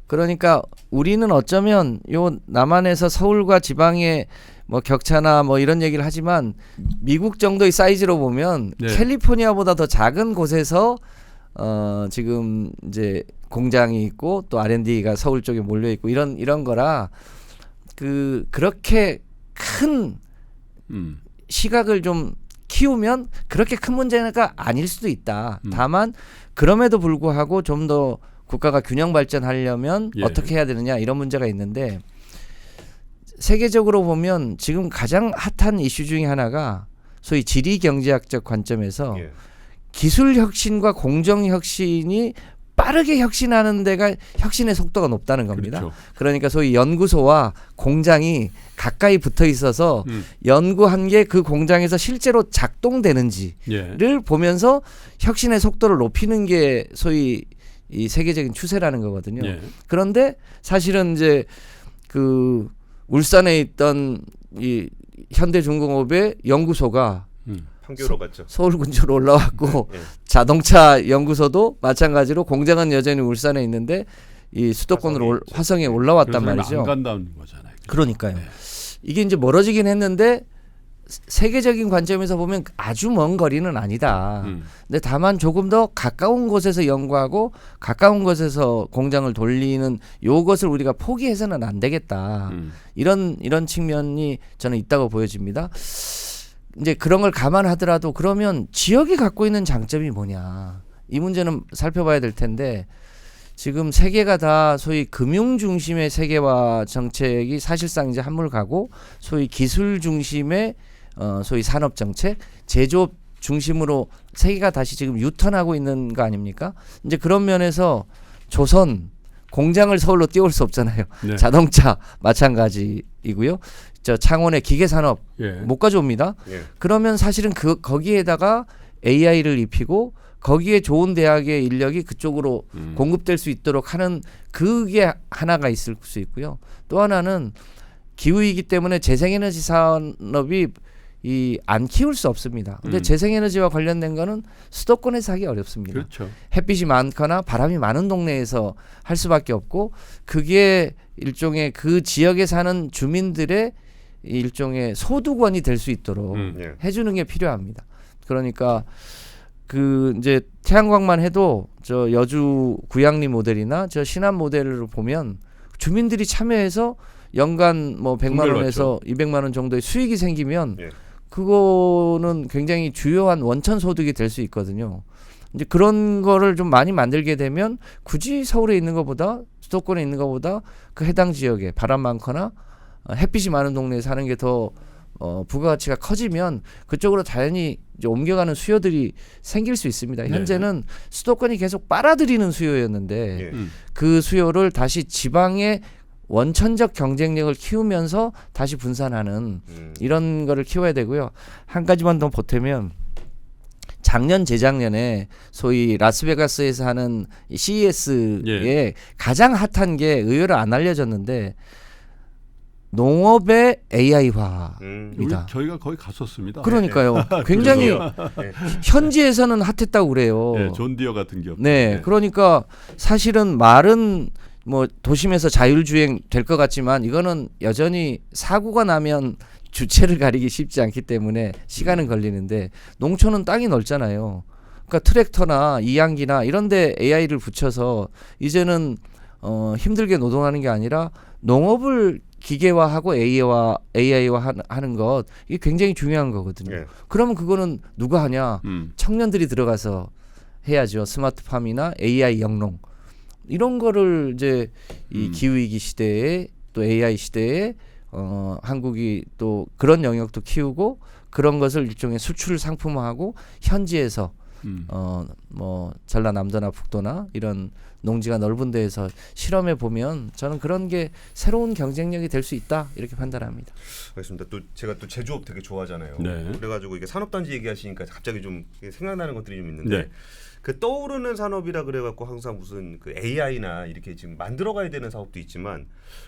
그러니까 우리는 어쩌면 요 남한에서 서울과 지방의 뭐 격차나 뭐 이런 얘기를 하지만 미국 정도의 사이즈로 보면 네. 캘리포니아보다 더 작은 곳에서 지금 이제 공장이 있고 또 R&D가 서울 쪽에 몰려 있고 이런 거라 그렇게 큰 시각을 좀 키우면 그렇게 큰 문제가 아닐 수도 있다. 다만 그럼에도 불구하고 좀 더 국가가 균형 발전하려면 예. 어떻게 해야 되느냐 이런 문제가 있는데 세계적으로 보면 지금 가장 핫한 이슈 중에 하나가 소위 지리 경제학적 관점에서 예. 기술 혁신과 공정 혁신이 빠르게 혁신하는 데가 혁신의 속도가 높다는 겁니다. 그렇죠. 그러니까 소위 연구소와 공장이 가까이 붙어 있어서 연구한 게 그 공장에서 실제로 작동되는지를 예. 보면서 혁신의 속도를 높이는 게 소위 이 세계적인 추세라는 거거든요. 예. 그런데 사실은 이제 그 울산에 있던 이 현대중공업의 연구소가 판교로 갔죠. 서울 근처로 올라왔고 예. 자동차 연구소도 마찬가지로 공장은 여전히 울산에 있는데 이 수도권으로 화성에 올라왔단 그래서 말이죠. 안 간다는 거잖아요. 그러니까요. 네. 이게 이제 멀어지긴 했는데 세계적인 관점에서 보면 아주 먼 거리는 아니다. 근데 다만 조금 더 가까운 곳에서 연구하고 가까운 곳에서 공장을 돌리는 요것을 우리가 포기해서는 안 되겠다. 이런 측면이 저는 있다고 보여집니다. 이제 그런 걸 감안하더라도 그러면 지역이 갖고 있는 장점이 뭐냐. 이 문제는 살펴봐야 될 텐데 지금 세계가 다 소위 금융 중심의 세계화 정책이 사실상 이제 한물 가고 소위 기술 중심의 소위 산업 정책, 제조업 중심으로 세계가 다시 지금 유턴하고 있는 거 아닙니까? 이제 그런 면에서 조선 공장을 서울로 띄울 수 없잖아요. 네. 자동차 마찬가지이고요. 저 창원의 기계 산업 예. 못 가져옵니다. 예. 그러면 사실은 거기에다가 AI를 입히고 거기에 좋은 대학의 인력이 그쪽으로 공급될 수 있도록 하는 그게 하나가 있을 수 있고요. 또 하나는 기후이기 때문에 재생에너지 산업이 이 안 키울 수 없습니다. 근데 재생에너지와 관련된 거는 수도권에서 하기 어렵습니다. 그렇죠. 햇빛이 많거나 바람이 많은 동네에서 할 수밖에 없고 그게 일종의 그 지역에 사는 주민들의 일종의 소득원이 될 수 있도록 예. 해주는 게 필요합니다. 그러니까 그 이제 태양광만 해도 저 여주 구양리 모델이나 저 신안 모델을 보면 주민들이 참여해서 연간 뭐 100만 원에서 200만 원 정도의 수익이 생기면 예. 그거는 굉장히 주요한 원천 소득이 될 수 있거든요. 이제 그런 거를 좀 많이 만들게 되면 굳이 서울에 있는 것보다 수도권에 있는 것보다 그 해당 지역에 바람 많거나 햇빛이 많은 동네에 사는 게 더 부가가치가 커지면 그쪽으로 자연히 이제 옮겨가는 수요들이 생길 수 있습니다. 현재는 수도권이 계속 빨아들이는 수요였는데 예. 그 수요를 다시 지방의 원천적 경쟁력을 키우면서 다시 분산하는 이런 거를 키워야 되고요. 한 가지만 더 보태면 작년 재작년에 소위 라스베가스에서 하는 CES에 가장 핫한 게 의외로 안 알려졌는데 농업의 AI화입니다. 저희가 거기 갔었습니다. 그러니까요. 굉장히 현지에서는 핫했다고 그래요. 네, 존 디어 같은 기업. 네, 그러니까 사실은 말은 뭐 도심에서 자율주행 될 것 같지만 이거는 여전히 사고가 나면 주체를 가리기 쉽지 않기 때문에 시간은 걸리는데 농촌은 땅이 넓잖아요. 그러니까 트랙터나 이양기나 이런데 AI를 붙여서 이제는 힘들게 노동하는 게 아니라 농업을 기계화하고 AI화 하는 것 이게 굉장히 중요한 거거든요. 예. 그러면 그거는 누가 하냐? 청년들이 들어가서 해야죠. 스마트팜이나 AI 영농 이런 거를 이제 이 기후위기 시대에 또 AI 시대에 한국이 또 그런 영역도 키우고 그런 것을 일종의 수출 상품화하고 현지에서 뭐 전라남도나 북도나 이런 농지가 넓은 데에서 실험해 보면 저는 그런 게 새로운 경쟁력이 될 수 있다 이렇게 판단합니다. 알겠습니다. 또 제가 또 제조업 되게 좋아하잖아요. 네. 그래가지고 이게 산업단지 얘기하시니까 갑자기 좀 생각나는 것들이 좀 있는데 네. 그 떠오르는 산업이라 그래갖고 항상 무슨 그 AI나 이렇게 지금 만들어가야 되는 사업도 있지만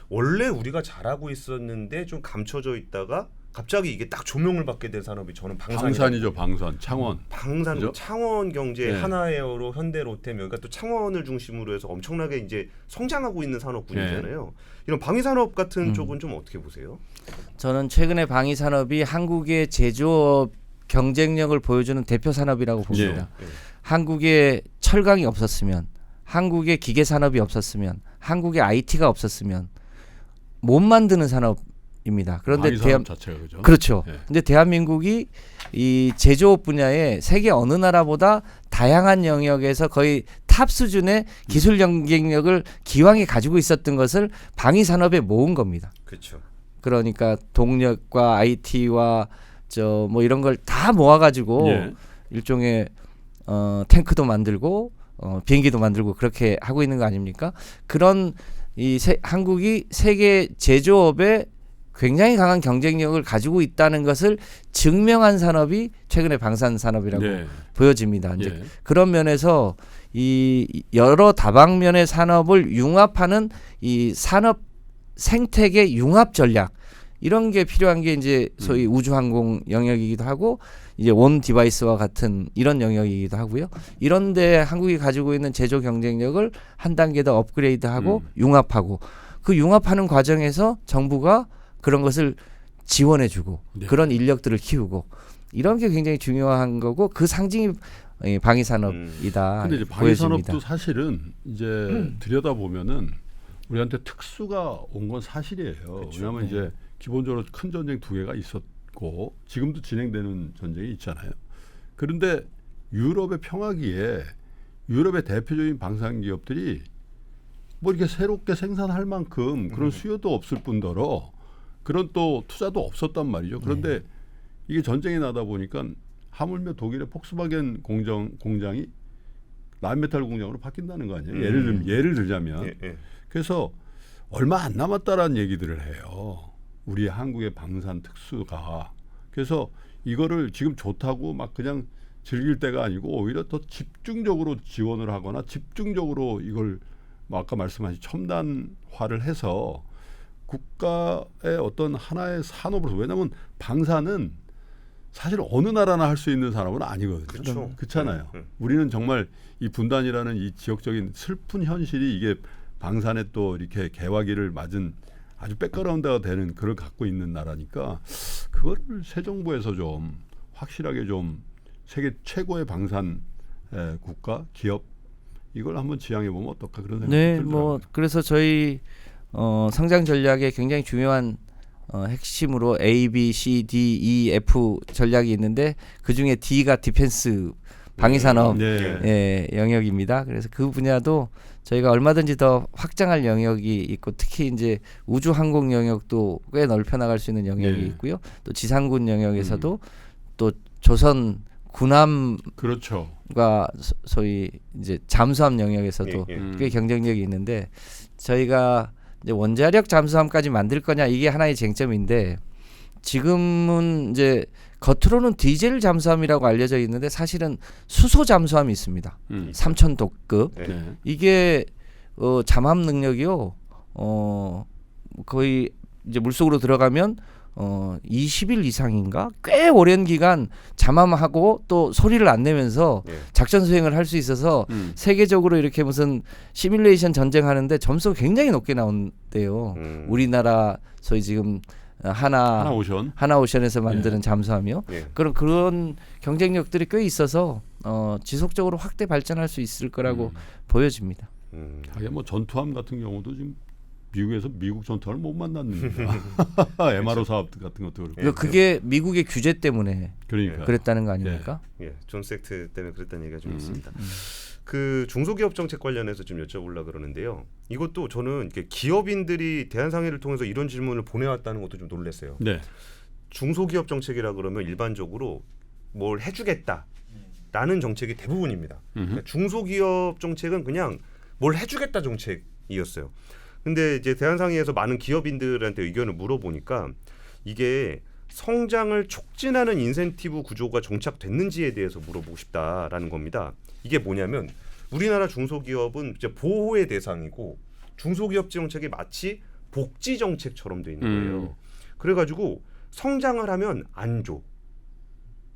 원래 우리가 잘하고 있었는데 좀 감춰져 있다가 갑자기 이게 딱 조명을 받게 된 산업이 저는 방산이죠. 방산, 창원. 방산, 그죠? 창원 경제, 네. 하나에어로, 현대로템 여기가 또 창원을 중심으로 해서 엄청나게 이제 성장하고 있는 산업군이잖아요. 이런 방위산업 같은 쪽은 좀 어떻게 보세요? 저는 최근에 방위 산업이 한국의 제조업 경쟁력을 보여주는 대표 산업이라고 봅니다. 예. 한국에 철강이 없었으면, 한국에 기계 산업이 없었으면, 한국에 IT가 없었으면 못 만드는 산업입니다. 그런데 방위산업 자체가 그죠. 그렇죠. 예. 근데 대한민국이 이 제조업 분야에 세계 어느 나라보다 다양한 영역에서 거의 탑 수준의 기술 경쟁력을 기왕에 가지고 있었던 것을 방위 산업에 모은 겁니다. 그렇죠. 그러니까 동력과 IT와 저 뭐 이런 걸 다 모아가지고 예. 일종의 탱크도 만들고 비행기도 만들고 그렇게 하고 있는 거 아닙니까? 그런 한국이 세계 제조업에 굉장히 강한 경쟁력을 가지고 있다는 것을 증명한 산업이 최근에 방산 산업이라고 예. 보여집니다. 이제 예. 그런 면에서 이 여러 다방면의 산업을 융합하는 이 산업 생태계 융합 전략 이런 게 필요한 게 이제 소위 우주항공 영역이기도 하고 이제 원 디바이스와 같은 이런 영역이기도 하고요. 이런데 한국이 가지고 있는 제조 경쟁력을 한 단계 더 업그레이드하고 융합하고 그 융합하는 과정에서 정부가 그런 것을 지원해주고 네. 그런 인력들을 키우고 이런 게 굉장히 중요한 거고 그 상징이 방위산업이다. 근데 이제 보여집니다. 방위산업도 사실은 이제 들여다 보면은 우리한테 특수가 온 건 사실이에요. 그렇죠. 왜냐하면 이제 기본적으로 큰 전쟁 두 개가 있었고 지금도 진행되는 전쟁이 있잖아요. 그런데 유럽의 평화기에 유럽의 대표적인 방산 기업들이 뭐 이렇게 새롭게 생산할 만큼 그런 수요도 없을 뿐더러 그런 또 투자도 없었단 말이죠. 그런데 이게 전쟁이 나다 보니까 하물며 독일의 폭스바겐 공장이 라인메탈 공장으로 바뀐다는 거 아니에요. 예를 들자면. 예. 그래서 얼마 안 남았다라는 얘기들을 해요. 우리 한국의 방산 특수가. 그래서 이거를 지금 좋다고 막 그냥 즐길 때가 아니고 오히려 더 집중적으로 지원을 하거나 집중적으로 이걸 뭐 아까 말씀하신 첨단화를 해서 국가의 어떤 하나의 산업으로서 왜냐하면 방산은 사실 어느 나라나 할 수 있는 산업은 아니거든요. 그렇죠. 그렇잖아요. 우리는 정말 이 분단이라는 이 지역적인 슬픈 현실이 이게 방산에 또 이렇게 개화기를 맞은 아주 백그라운드가 되는 그걸 갖고 있는 나라니까 그거를 새 정부에서 좀 확실하게 좀 세계 최고의 방산 국가 기업 이걸 한번 지향해 보면 어떨까 그런 생각이 네, 들더라고요. 뭐 그래서 저희 성장 전략에 굉장히 중요한 핵심으로 A, B, C, D, E, F 전략이 있는데 그 중에 D가 디펜스 방위산업 네. 영역입니다. 그래서 그 분야도 저희가 얼마든지 더 확장할 영역이 있고 특히 이제 우주 항공 영역도 꽤 넓혀 나갈 수 있는 영역이 네. 있고요. 또 지상군 영역에서도 또 조선 군함과 그렇죠. 소위 이제 잠수함 영역에서도 꽤 경쟁력이 있는데 저희가 이제 원자력 잠수함까지 만들 거냐 이게 하나의 쟁점인데 지금은 이제 겉으로는 디젤 잠수함이라고 알려져 있는데 사실은 수소 잠수함이 있습니다. 3000도급. 네. 이게 잠합 능력이요. 거의 이제 물속으로 들어가면 20일 이상인가 꽤 오랜 기간 잠함하고 또 소리를 안 내면서 작전 수행을 할 수 있어서 세계적으로 이렇게 무슨 시뮬레이션 전쟁하는데 점수가 굉장히 높게 나온대요. 우리나라 소위 지금 하나오션에서 만드는 잠수함이요. 그런 경쟁력들이 꽤 있어서 지속적으로 확대 발전할 수 있을 거라고 보여집니다. 하긴 뭐 전투함 같은 경우도 지금 미국에서 미국 전투함을 못 만났는데 MRO 사업 같은 것도 그렇고 그게 미국의 규제 때문에 그러니까 그랬다는 거 아닙니까? 존스 액트 때문에 그랬다는 얘기가 좀 있습니다. 그 중소기업 정책 관련해서 좀 여쭤보려고 그러는데요. 이것도 저는 기업인들이 대한상회를 통해서 이런 질문을 보내왔다는 것도 좀 놀랐어요. 네. 중소기업 정책이라 그러면 일반적으로 뭘 해주겠다라는 정책이 대부분입니다. 그러니까 중소기업 정책은 그냥 뭘 해주겠다 정책이었어요. 근데 이제 대한상회에서 많은 기업인들한테 의견을 물어보니까 이게 성장을 촉진하는 인센티브 구조가 정착됐는지에 대해서 물어보고 싶다라는 겁니다. 이게 뭐냐면 우리나라 중소기업은 이제 보호의 대상이고 중소기업 정책이 마치 복지 정책처럼 돼 있는 거예요. 그래가지고 성장을 하면 안 줘.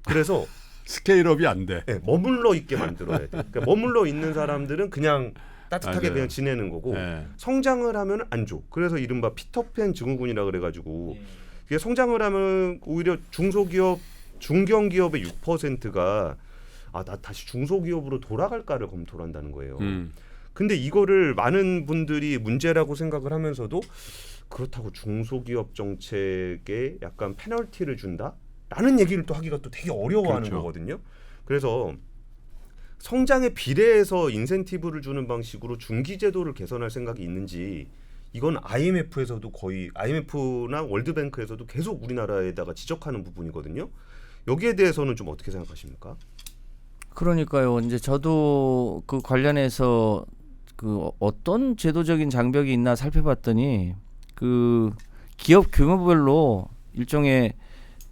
그래서 스케일업이 안 돼. 네, 머물러 있게 만들어야 돼. 그러니까 머물러 있는 사람들은 그냥 따뜻하게 맞아요. 그냥 지내는 거고 성장을 하면 안 줘. 그래서 이른바 피터팬 증후군이라 그래가지고 이게 성장을 하면 오히려 중소기업, 중견기업의 6%가 나 다시 중소기업으로 돌아갈까를 검토를 한다는 거예요. 근데 이거를 많은 분들이 문제라고 생각을 하면서도 그렇다고 중소기업 정책에 약간 페널티를 준다라는 얘기를 또 하기가 또 되게 어려워하는 거거든요. 그래서 성장에 비례해서 인센티브를 주는 방식으로 중기제도를 개선할 생각이 있는지 이건 IMF에서도 거의 IMF나 월드뱅크에서도 계속 우리나라에다가 지적하는 부분이거든요. 여기에 대해서는 좀 어떻게 생각하십니까? 그러니까요. 이제 저도 그 관련해서 그 어떤 제도적인 장벽이 있나 살펴봤더니 그 기업 규모별로 일종의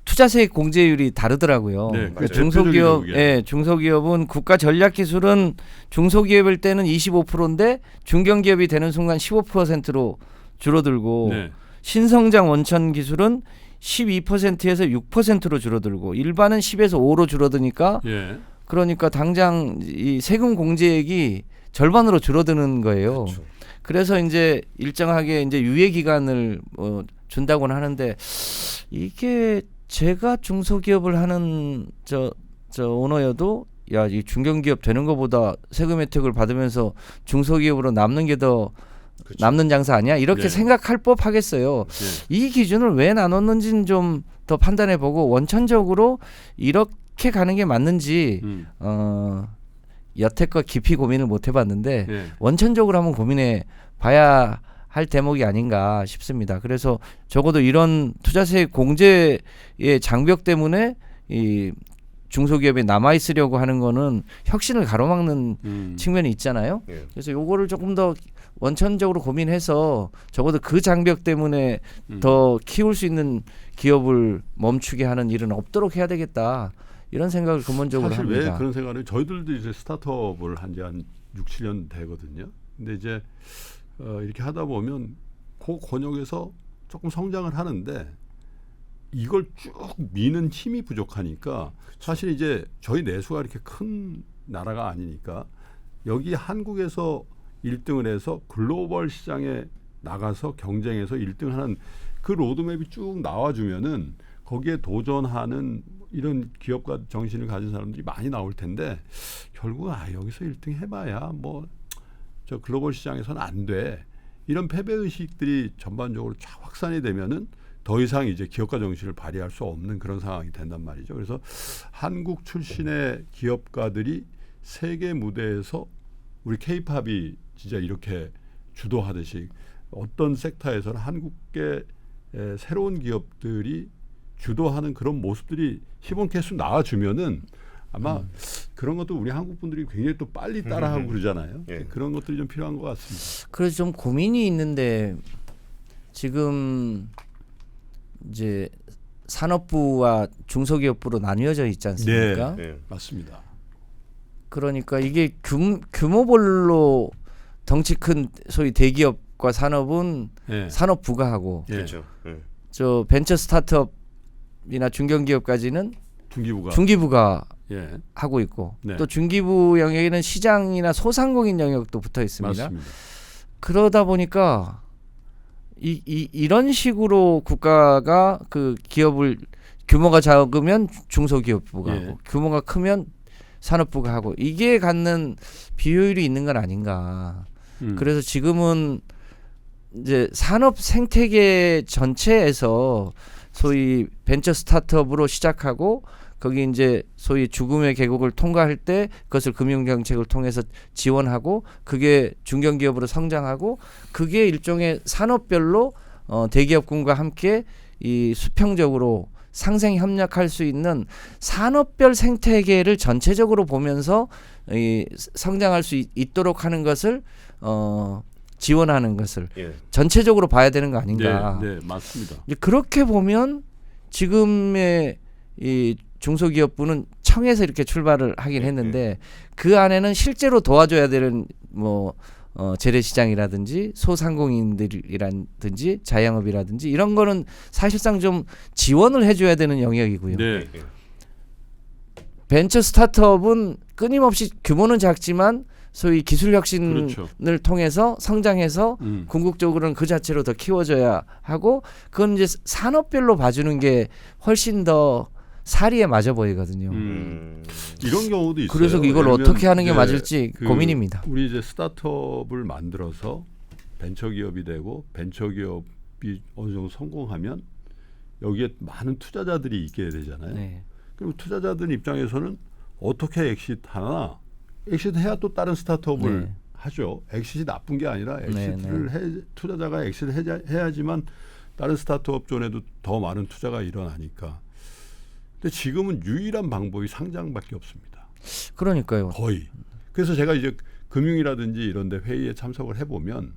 투자세액 공제율이 다르더라고요. 네, 그 중소기업은 국가 전략 기술은 중소기업일 때는 25%인데 중견기업이 되는 순간 15%로 줄어들고 신성장 원천 기술은 12%에서 6%로 줄어들고 일반은 10에서 5로 줄어드니까 그러니까 당장 이 세금 공제액이 절반으로 줄어드는 거예요. 그렇죠. 그래서 이제 일정하게 이제 유예 기간을 준다고는 하는데 이게 제가 중소기업을 하는 저 오너여도 이 중견기업 되는 것보다 세금 혜택을 받으면서 중소기업으로 남는 게 더 남는 장사 아니야? 이렇게 생각할 법하겠어요. 이 기준을 왜 나눴는지는 좀 더 판단해보고 원천적으로 이렇게 가는 게 맞는지 여태껏 깊이 고민을 못 해봤는데 원천적으로 한번 고민해 봐야 할 대목이 아닌가 싶습니다. 그래서 적어도 이런 투자세액 공제의 장벽 때문에 이 중소기업에 남아 있으려고 하는 거는 혁신을 가로막는 측면이 있잖아요. 그래서 요거를 조금 더 원천적으로 고민해서 적어도 그 장벽 때문에 더 키울 수 있는 기업을 멈추게 하는 일은 없도록 해야 되겠다. 이런 생각을 근본적으로 사실 합니다. 왜 그런 생각을 저희들도 이제 스타트업을 한 지 한 6, 7년 되거든요. 근데 이제 네. 이렇게 하다 보면 그 권역에서 조금 성장을 하는데 1, 2, 3, 4, 5, 6, 7, 8, 9, 10, 11, 12, 13, 14, 15% 정도 되면 이제 이걸 쭉 미는 힘이 부족하니까 사실 이제 저희 내수가 이렇게 큰 나라가 아니니까 여기 한국에서 1등을 해서 글로벌 시장에 나가서 경쟁해서 1등하는 그 로드맵이 쭉 나와주면은 거기에 도전하는 이런 기업가 정신을 가진 사람들이 많이 나올 텐데 결국 여기서 1등 해봐야 뭐 저 글로벌 시장에서는 안 돼. 이런 패배 의식들이 전반적으로 쫙 확산이 되면은 더 이상 이제 기업가 정신을 발휘할 수 없는 그런 상황이 된단 말이죠. 그래서 한국 출신의 기업가들이 세계 무대에서 우리 K-팝이 진짜 이렇게 주도하듯이 어떤 섹터에서는 한국계 새로운 기업들이 주도하는 그런 모습들이 시범 케이스 나와주면은 아마 그런 것도 우리 한국 분들이 굉장히 또 빨리 따라하고 그러잖아요. 예. 그런 것들이 좀 필요한 것 같습니다. 그래서 좀 고민이 있는데 지금 이제 산업부와 중소기업부로 나뉘어져 있지 않습니까? 네. 맞습니다. 그러니까 이게 규모별로 덩치 큰 소위 대기업과 산업은 예. 산업부가 하고 예. 그렇죠. 예. 저 벤처 스타트업이나 중견기업까지는 중기부가 예. 하고 있고 네. 또 중기부 영역에는 시장이나 소상공인 영역도 붙어 있습니다. 맞습니다. 그러다 보니까 이런 식으로 국가가 그 기업을 규모가 작으면 중소기업부가 예. 하고 규모가 크면 산업부가 하고 이게 갖는 비효율이 있는 건 아닌가. 그래서 지금은 이제 산업 생태계 전체에서 소위 벤처 스타트업으로 시작하고 거기 이제 소위 죽음의 계곡을 통과할 때 그것을 금융정책을 통해서 지원하고 그게 중견기업으로 성장하고 그게 일종의 산업별로 대기업군과 함께 이 수평적으로 상생 협력할 수 있는 산업별 생태계를 전체적으로 보면서 이 성장할 수 있도록 하는 것을 지원하는 것을 예. 전체적으로 봐야 되는 거 아닌가. 네, 맞습니다. 이제 그렇게 보면 지금의 이 중소기업부는 청에서 이렇게 출발을 하긴 했는데 그 안에는 실제로 도와줘야 되는 뭐 재래시장이라든지 소상공인들이라든지 자영업이라든지 이런 거는 사실상 좀 지원을 해줘야 되는 영역이고요. 네. 예. 벤처 스타트업은 끊임없이 규모는 작지만 소위 기술 혁신을 그렇죠. 통해서 성장해서 궁극적으로는 그 자체로 더 키워져야 하고 그건 이제 산업별로 봐주는 게 훨씬 더 사리에 맞아 보이거든요. 이런 경우도 있어요. 그래서 이걸 예를 들면 어떻게 하는 게 이제 맞을지 고민입니다. 우리 이제 스타트업을 만들어서 벤처기업이 되고 벤처기업이 어느 정도 성공하면 여기에 많은 투자자들이 있게 되잖아요. 네. 그럼 투자자들 입장에서는 어떻게 엑시트하나? 엑시트해야 또 다른 스타트업을 네. 하죠. 엑시트 나쁜 게 아니라 엑시트를 투자자가 엑시트 해야지만 다른 스타트업 존에도 더 많은 투자가 일어나니까. 근데 지금은 유일한 방법이 상장밖에 없습니다. 그러니까요. 거의. 그래서 제가 이제 금융이라든지 이런 데 회의에 참석을 해보면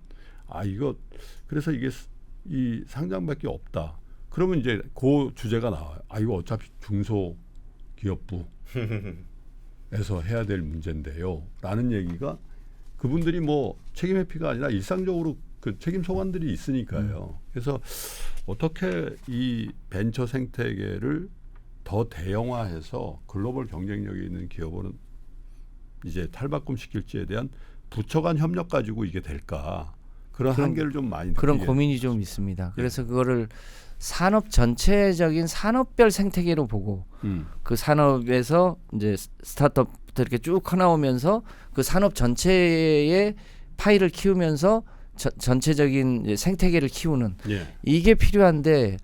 그래서 이게 이 상장밖에 없다. 그러면 이제 그 주제가 나와요. 이거 어차피 중소기업부에서 해야 될 문제인데요. 라는 얘기가 그분들이 뭐 책임 회피가 아니라 일상적으로 그 책임 소관들이 있으니까요. 그래서 어떻게 이 벤처 생태계를 더 대형화해서 글로벌 경쟁력이 있는 기업으로 이제 탈바꿈시킬지에 대한 부처 간 협력 가지고 이게 될까 그런 한계를 좀 많이 그런 느끼게 고민이 좀 있습니다. 그래서 그거를 산업 전체적인 산업별 생태계로 보고 그 산업에서 이제 스타트업부터 이렇게 쭉 커나오면서 그 산업 전체의 파이를 키우면서 전체적인 이제 생태계를 키우는 이게 필요한데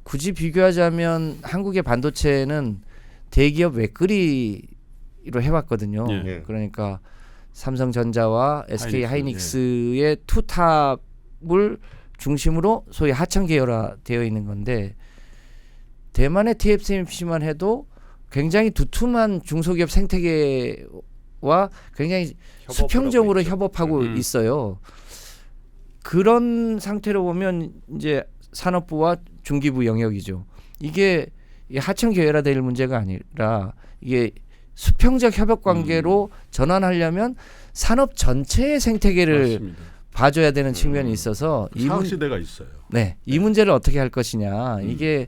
굳이 비교하자면 한국의 반도체는 대기업 외끌이로 해왔거든요. 그러니까 삼성전자와 SK 하이닉스의 투탑을 중심으로 소위 하청 계열화되어 있는 건데 대만의 TSMC만 해도 굉장히 두툼한 중소기업 생태계와 굉장히 수평적으로 협업하고 있어요. 그런 상태로 보면 이제 산업부와 중기부 영역이죠. 이게 하청 계열화될 문제가 아니라 이게 수평적 협업 관계로 전환하려면 산업 전체의 생태계를 맞습니다. 봐줘야 되는 측면이 있어서 사학 시대가 있어요. 이 문제를 어떻게 할 것이냐 이게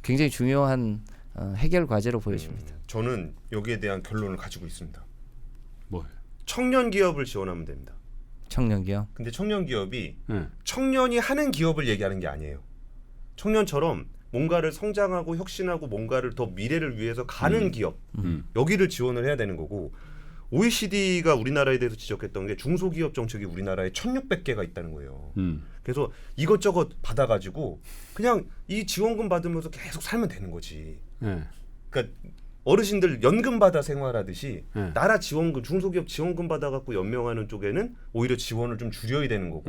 굉장히 중요한 해결 과제로 보여집니다. 저는 여기에 대한 결론을 가지고 있습니다. 뭐예요? 청년 기업을 지원하면 됩니다. 청년 기업. 근데 청년 기업이 네. 청년이 하는 기업을 얘기하는 게 아니에요. 청년처럼 뭔가를 성장하고 혁신하고 뭔가를 더 미래를 위해서 가는 기업 여기를 지원을 해야 되는 거고 OECD가 우리나라에 대해서 지적했던 게 중소기업 정책이 우리나라에 1,600개가 있다는 거예요. 그래서 이것저것 받아가지고 그냥 이 지원금 받으면서 계속 살면 되는 거지. 네. 그러니까 어르신들 연금 받아 생활하듯이 네. 나라 지원금, 중소기업 지원금 받아갖고 연명하는 쪽에는 오히려 지원을 좀 줄여야 되는 거고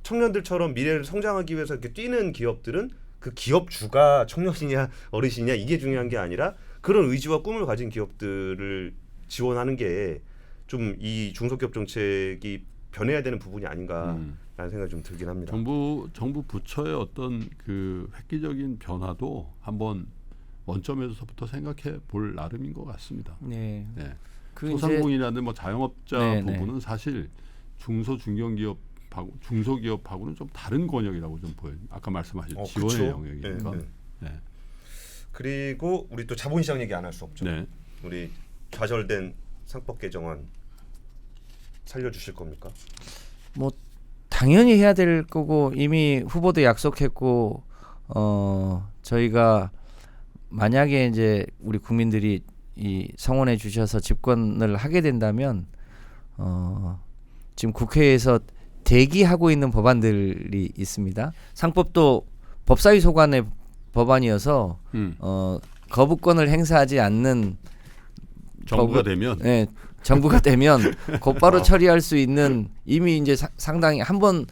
청년들처럼 미래를 성장하기 위해서 이렇게 뛰는 기업들은 그 기업 주가 청년이냐 어르신이냐 이게 중요한 게 아니라 그런 의지와 꿈을 가진 기업들을 지원하는 게 좀 이 중소기업 정책이 변해야 되는 부분이 아닌가라는 생각이 좀 들긴 합니다. 정부 부처의 어떤 그 획기적인 변화도 한번 원점에서부터 생각해 볼 나름인 것 같습니다. 네. 네. 그 소상공인이라든 뭐 자영업자 네, 부분은 네. 사실 중소기업하고 중소기업하고는 좀 다른 권역이라고 좀 보여요. 아까 말씀하신 지원의 그쵸? 영역이니까. 네. 네. 그리고 우리 또 자본시장 얘기 안 할 수 없죠. 네. 우리 좌절된 상법 개정안 살려주실 겁니까? 뭐 당연히 해야 될 거고 이미 후보도 약속했고 저희가 만약에 이제 우리 국민들이 이 성원해 주셔서 집권을 하게 된다면 지금 국회에서 대기하고 있는 법안들이 있습니다. 상법도 법사위 소관의 법안이어서 거부권을 행사하지 않는 정부가 되면 네, 정부가 되면 곧바로 처리할 수 있는 이미 이제 상당히 한번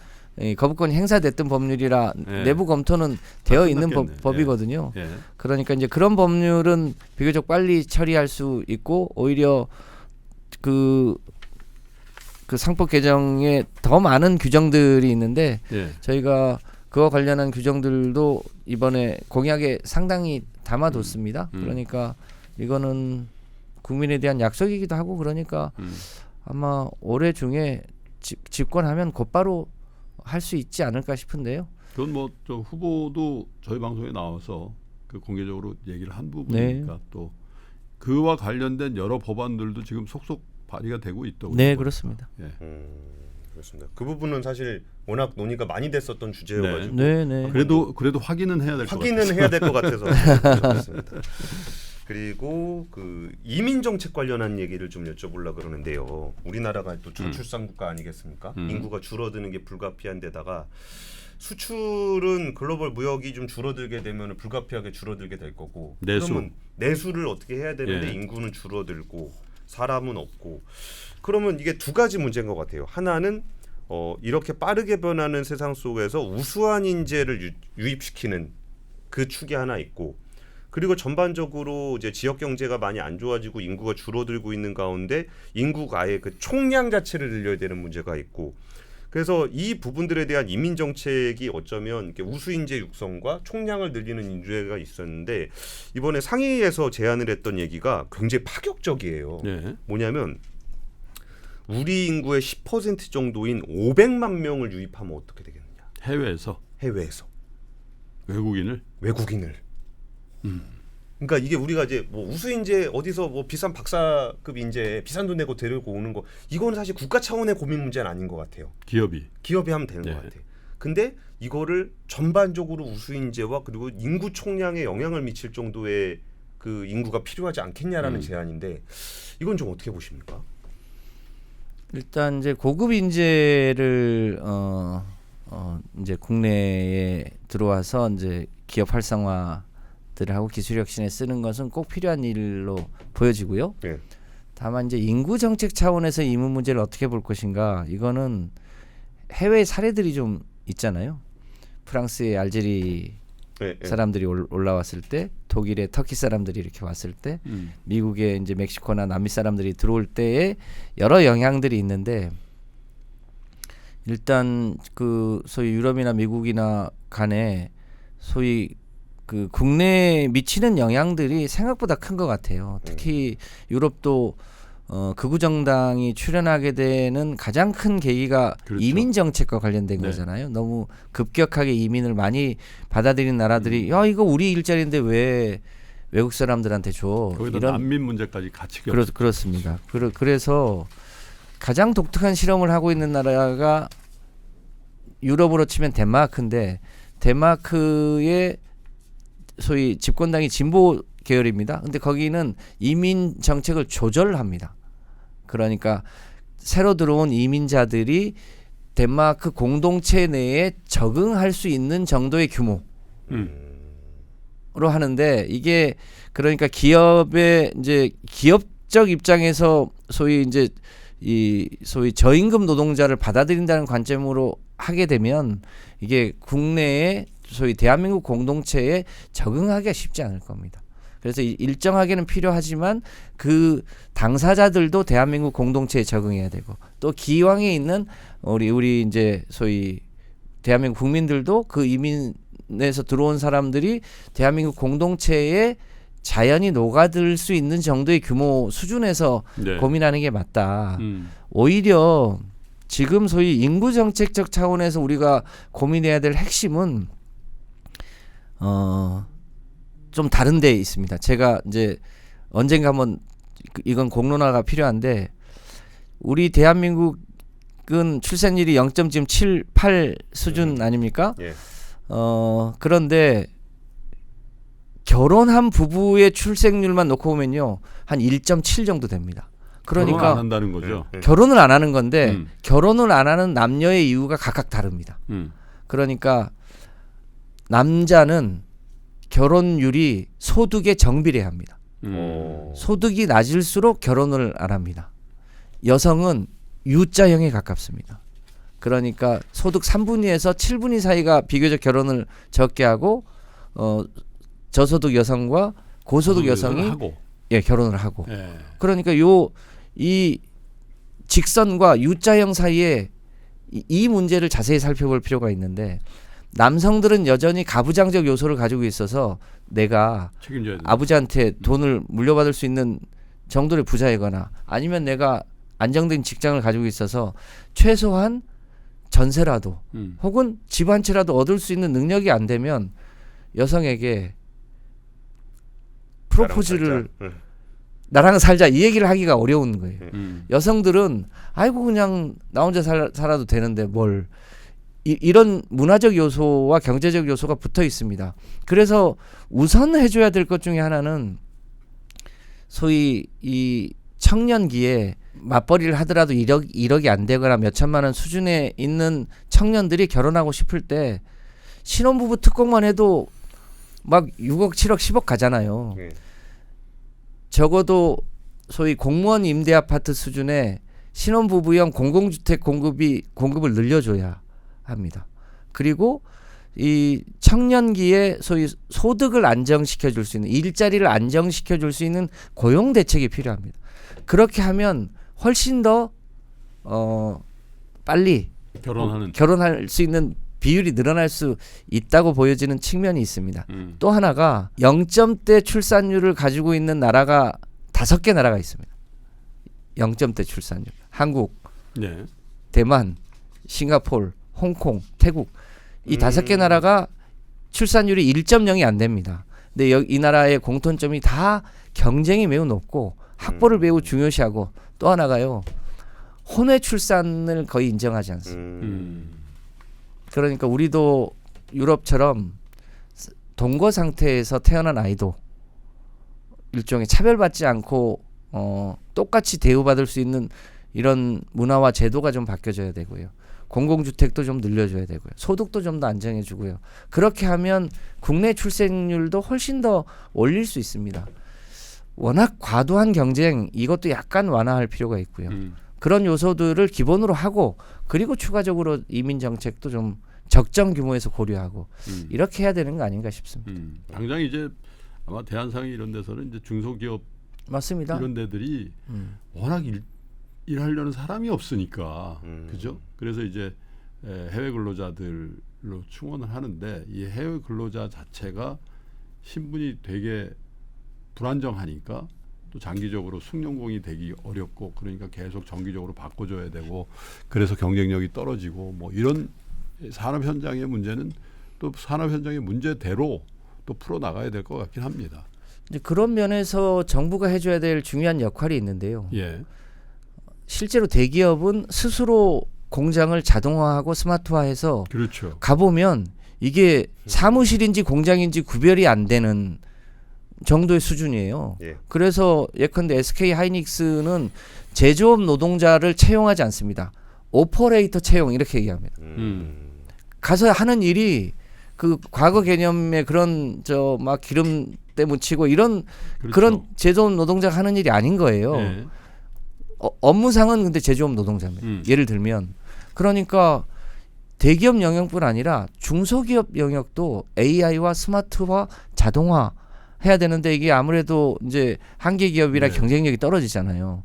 거부권이 행사됐던 법률이라 네. 내부 검토는 되어 있는 끝났겠네. 법이거든요. 예. 그러니까 이제 그런 법률은 비교적 빨리 처리할 수 있고 오히려 그 상법 개정에 더 많은 규정들이 있는데 예. 저희가 그와 관련한 규정들도 이번에 공약에 상당히 담아뒀습니다. 그러니까 이거는 국민에 대한 약속이기도 하고 그러니까 아마 올해 중에 집권하면 곧바로 할 수 있지 않을까 싶은데요. 그건 뭐 저 후보도 저희 방송에 나와서 그 공개적으로 얘기를 한 부분이니까 네. 또 그와 관련된 여러 법안들도 지금 속속 발의가 되고 있다고. 네, 그렇습니다. 예. 그렇습니다. 그 부분은 사실 워낙 논의가 많이 됐었던 주제여가지고 네, 네. 그래도 확인은 해야 될 것 같아요. 확인은 해야 될 것 같아서 그렇습니다. 그리고 그 이민 정책 관련한 얘기를 좀 여쭤보려고 그러는데요. 우리나라가 또 저출산 국가 아니겠습니까? 인구가 줄어드는 게 불가피한 데다가 수출은 글로벌 무역이 좀 줄어들게 되면 불가피하게 줄어들게 될 거고 그러면 내수를 어떻게 해야 되는데 인구는 줄어들고 사람은 없고 그러면 이게 두 가지 문제인 것 같아요. 하나는 이렇게 빠르게 변하는 세상 속에서 우수한 인재를 유입시키는 그 축이 하나 있고 그리고 전반적으로 이제 지역 경제가 많이 안 좋아지고 인구가 줄어들고 있는 가운데 인구가 아예 그 총량 자체를 늘려야 되는 문제가 있고 그래서 이 부분들에 대한 이민 정책이 어쩌면 이렇게 우수 인재 육성과 총량을 늘리는 인재가 있었는데 이번에 상의에서 제안을 했던 얘기가 굉장히 파격적이에요. 네. 뭐냐면 우리 인구의 10% 정도인 500만 명을 유입하면 어떻게 되겠느냐? 해외에서 외국인을 그러니까 이게 우리가 이제 뭐 우수 인재 어디서 뭐 비싼 박사급 인재 비싼 돈 내고 데리고 오는 거 이거는 사실 국가 차원의 고민 문제는 아닌 것 같아요. 기업이 하면 되는 것 같아. 근데 이거를 전반적으로 우수 인재와 그리고 인구 총량에 영향을 미칠 정도의 그 인구가 필요하지 않겠냐라는 제안인데 이건 좀 어떻게 보십니까? 일단 이제 고급 인재를 이제 국내에 들어와서 이제 기업 활성화들을 하고 기술 혁신에 쓰는 것은 꼭 필요한 일로 보여지고요. 네. 다만 이제 인구 정책 차원에서 이민 문제를 어떻게 볼 것인가 이거는 해외 사례들이 좀 있잖아요. 프랑스의 알제리 사람들이 올라왔을 때, 독일의 터키 사람들이 이렇게 왔을 때, 미국의 이제 멕시코나 남미 사람들이 들어올 때에 여러 영향들이 있는데 일단 그 소위 유럽이나 미국이나 간에 소위 그 국내에 미치는 영향들이 생각보다 큰 것 같아요. 특히 유럽도 극우 정당이 출연하게 되는 가장 큰 계기가 그렇죠. 이민 정책과 관련된 네. 거잖아요. 너무 급격하게 이민을 많이 받아들인 나라들이 야 이거 우리 일자리인데 왜 외국 사람들한테 줘? 거기다 이런 난민 문제까지 같이 겹. 그렇습니다. 그래서 가장 독특한 실험을 하고 있는 나라가 유럽으로 치면 덴마크인데 덴마크의 소위 집권당이 진보 계열입니다. 근데 거기는 이민 정책을 조절합니다. 그러니까 새로 들어온 이민자들이 덴마크 공동체 내에 적응할 수 있는 정도의 규모로 하는데 이게 그러니까 기업의 이제 기업적 입장에서 소위 이제 이 소위 저임금 노동자를 받아들인다는 관점으로 하게 되면 이게 국내에 소위 대한민국 공동체에 적응하기가 쉽지 않을 겁니다. 그래서 일정하게는 필요하지만 그 당사자들도 대한민국 공동체에 적응해야 되고 또 기왕에 있는 우리 이제 소위 대한민국 국민들도 그 이민에서 들어온 사람들이 대한민국 공동체에 자연히 녹아들 수 있는 정도의 규모 수준에서 네. 고민하는 게 맞다. 오히려 지금 소위 인구 정책적 차원에서 우리가 고민해야 될 핵심은 좀 다른 데에 있습니다. 제가 이제 언젠가 한번 이건 공론화가 필요한데 우리 대한민국은 출생률이 0.78 수준 아닙니까? 예. 그런데 결혼한 부부의 출생률만 놓고 보면요. 한 1.7 정도 됩니다. 결혼 그러니까 안 한다는 거죠. 결혼을 안 하는 건데 결혼을 안 하는 남녀의 이유가 각각 다릅니다. 그러니까 남자는 결혼율이 소득에 정비례합니다. 소득이 낮을수록 결혼을 안 합니다. 여성은 U자형에 가깝습니다. 그러니까 소득 3분위에서 7분위 사이가 비교적 결혼을 적게 하고 저소득 여성과 고소득 여성이 결혼을 하고 그러니까 이 직선과 U자형 사이에 이 문제를 자세히 살펴볼 필요가 있는데 남성들은 여전히 가부장적 요소를 가지고 있어서 내가 아버지한테 돈을 물려받을 수 있는 정도의 부자이거나 아니면 내가 안정된 직장을 가지고 있어서 최소한 전세라도 혹은 집 한 채라도 얻을 수 있는 능력이 안 되면 여성에게 프로포즈를 나랑 살자 이 얘기를 하기가 어려운 거예요. 여성들은 아이고 그냥 나 혼자 살아도 되는데 뭘 이런 문화적 요소와 경제적 요소가 붙어 있습니다. 그래서 우선 해줘야 될 것 중에 하나는 소위 이 청년기에 맞벌이를 하더라도 1억이 안 되거나 몇 천만 원 수준에 있는 청년들이 결혼하고 싶을 때 신혼부부 특공만 해도 막 6억, 7억, 10억 가잖아요. 적어도 소위 공무원 임대 아파트 수준의 신혼부부형 공공주택 공급을 늘려줘야 합니다. 그리고 이 청년기에 소위 소득을 안정시켜 줄 수 있는 일자리를 안정시켜 줄 수 있는 고용 대책이 필요합니다. 그렇게 하면 훨씬 더 빨리 결혼할 수 있는 비율이 늘어날 수 있다고 보여지는 측면이 있습니다. 또 하나가 0점대 출산율을 가지고 있는 나라가 5개 나라가 있습니다. 0점대 출산율. 한국, 대만, 싱가포르, 홍콩, 태국 이 5개 나라가 출산율이 1.0이 안 됩니다. 근데 이 나라의 공통점이 다 경쟁이 매우 높고 학벌을 매우 중요시하고 또 하나가요. 혼외 출산을 거의 인정하지 않습니다. 그러니까 우리도 유럽처럼 동거 상태에서 태어난 아이도 일종의 차별받지 않고 똑같이 대우받을 수 있는 이런 문화와 제도가 좀 바뀌어져야 되고요. 공공주택도 좀 늘려줘야 되고요. 소득도 좀 더 안정해주고요. 그렇게 하면 국내 출생률도 훨씬 더 올릴 수 있습니다. 워낙 과도한 경쟁 이것도 약간 완화할 필요가 있고요. 그런 요소들을 기본으로 하고 그리고 추가적으로 이민 정책도 좀 적정 규모에서 고려하고 이렇게 해야 되는 거 아닌가 싶습니다. 당장 이제 아마 대한상의 이런 데서는 이제 중소기업 맞습니다. 이런 데들이 워낙 일하려는 사람이 없으니까 그죠? 그래서 이제 해외 근로자들로 충원을 하는데 이 해외 근로자 자체가 신분이 되게 불안정하니까 또 장기적으로 숙련공이 되기 어렵고 그러니까 계속 정기적으로 바꿔줘야 되고 그래서 경쟁력이 떨어지고 뭐 이런 산업 현장의 문제는 또 산업 현장의 문제대로 또 풀어 나가야 될 것 같긴 합니다. 이제 그런 면에서 정부가 해줘야 될 중요한 역할이 있는데요. 예, 실제로 대기업은 스스로 공장을 자동화하고 스마트화해서 그렇죠. 가보면 이게 사무실인지 공장인지 구별이 안 되는 정도의 수준이에요. 예. 그래서 예컨대 SK 하이닉스는 제조업 노동자를 채용하지 않습니다. 오퍼레이터 채용 이렇게 얘기합니다. 가서 하는 일이 그 과거 개념의 그런 저 막 기름때 묻히고 이런 그렇죠. 그런 제조업 노동자가 하는 일이 아닌 거예요. 예. 업무상은 근데 제조업 노동자입니다. 예를 들면 그러니까 대기업 영역뿐 아니라 중소기업 영역도 AI와 스마트화, 자동화 해야 되는데 이게 아무래도 이제 한계 기업이라 네. 경쟁력이 떨어지잖아요.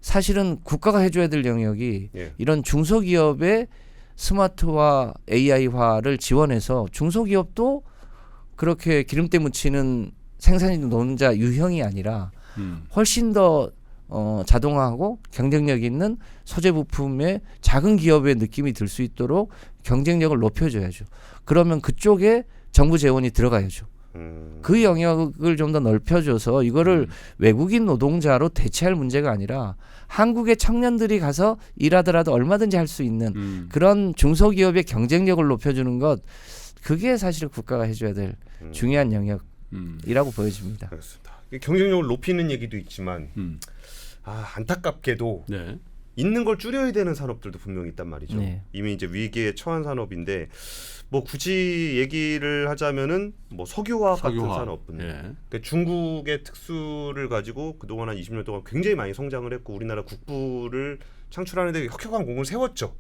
사실은 국가가 해줘야 될 영역이 예. 이런 중소기업의 스마트화, AI화를 지원해서 중소기업도 그렇게 기름때 묻히는 생산인 노동자 유형이 아니라 훨씬 더 자동화하고 경쟁력 있는 소재 부품의 작은 기업의 느낌이 들 수 있도록 경쟁력을 높여줘야죠. 그러면 그쪽에 정부 재원이 들어가야죠. 그 영역을 좀 더 넓혀줘서 이거를 외국인 노동자로 대체할 문제가 아니라 한국의 청년들이 가서 일하더라도 얼마든지 할 수 있는 그런 중소기업의 경쟁력을 높여주는 것 그게 사실은 국가가 해줘야 될 중요한 영역이라고 보여집니다. 그렇습니다. 경쟁력을 높이는 얘기도 있지만 안타깝게도 네. 있는 걸 줄여야 되는 산업들도 분명히 있단 말이죠. 네. 이미 이제 위기에 처한 산업인데 뭐 굳이 얘기를 하자면은 뭐 석유화학 같은 산업은 예. 그러니까 중국의 특수를 가지고 그동안 한 20년 동안 굉장히 많이 성장을 했고 우리나라 국부를 창출하는 데 혁혁한 공을 세웠죠.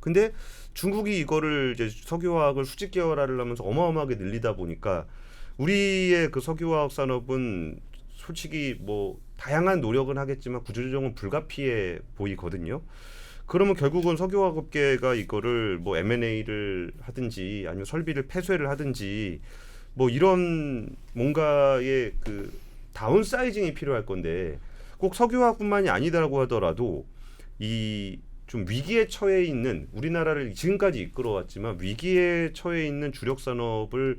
근데 중국이 이거를 이제 석유화학을 수직 계열화를 하면서 어마어마하게 늘리다 보니까 우리의 그 석유화학 산업은 솔직히 뭐 다양한 노력은 하겠지만 구조조정은 불가피해 보이거든요. 그러면 결국은 석유화학업계가 이거를 뭐 M&A를 하든지 아니면 설비를 폐쇄를 하든지 뭐 이런 뭔가의 그 다운사이징이 필요할 건데 꼭 석유화학뿐만이 아니다라고 하더라도 이 좀 위기에 처해 있는 우리나라를 지금까지 이끌어왔지만 위기에 처해 있는 주력 산업을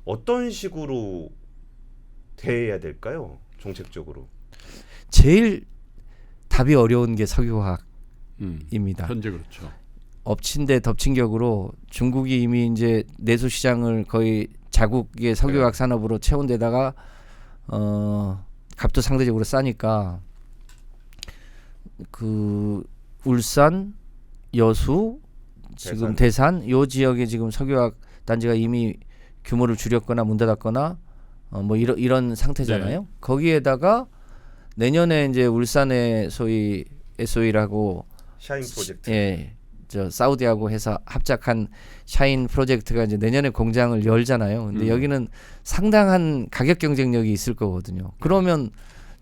어떤 식으로 대해야 될까요? 정책적으로. 제일 답이 어려운 게 석유화학입니다. 현재 그렇죠. 엎친 데 덮친 격으로 중국이 이미 이제 내수 시장을 거의 자국의 석유화학 산업으로 채운 데다가 값도 상대적으로 싸니까 그 울산, 여수, 지금 대산 요 지역에 지금 석유화학 단지가 이미 규모를 줄였거나 문 닫았거나 뭐 이런 상태잖아요. 네. 거기에다가 내년에 이제 울산에 소위 SOE라고 샤인 프로젝트. 예, 저 사우디하고 해서 합작한 샤인 프로젝트가 이제 내년에 공장을 열잖아요. 근데 여기는 상당한 가격 경쟁력이 있을 거거든요. 그러면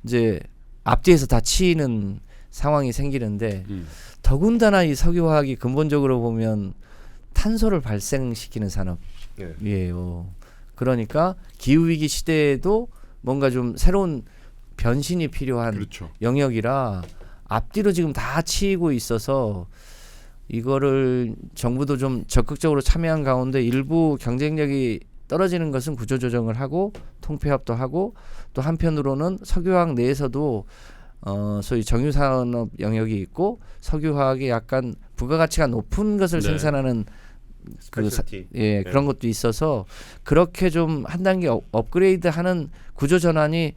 이제 앞뒤에서 다 치이는 상황이 생기는데 더군다나 이 석유화학이 근본적으로 보면 탄소를 발생시키는 산업이에요. 그러니까 기후위기 시대에도 뭔가 좀 새로운 변신이 필요한 그렇죠. 영역이라 앞뒤로 지금 다 치이고 있어서 이거를 정부도 좀 적극적으로 참여한 가운데 일부 경쟁력이 떨어지는 것은 구조조정을 하고 통폐합도 하고 또 한편으로는 석유화학 내에서도 소위 정유산업 영역이 있고 석유화학이 약간 부가가치가 높은 것을 네. 생산하는 스페셜티. 그런 것도 있어서 그렇게 좀 한 단계 업그레이드하는 구조 전환이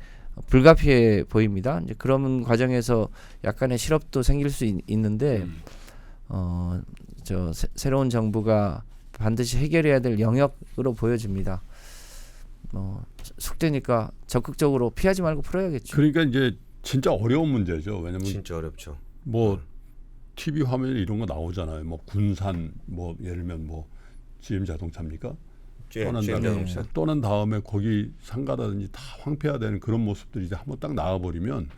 불가피해 보입니다. 이제 그런 과정에서 약간의 실업도 생길 수 있는데 새로운 정부가 반드시 해결해야 될 영역으로 보여집니다. 숙제니까 적극적으로 피하지 말고 풀어야겠죠. 그러니까 이제 진짜 어려운 문제죠. 왜냐면 진짜 어렵죠. 뭐 TV 화면에 이런 거 나오잖아요. 뭐 군산 뭐 예를 들면 뭐 GM 자동차입니까? 떠난 다음에 거기 상가라든지 다 황폐화되는 그런 모습들이 이제 한번 딱 나와버리면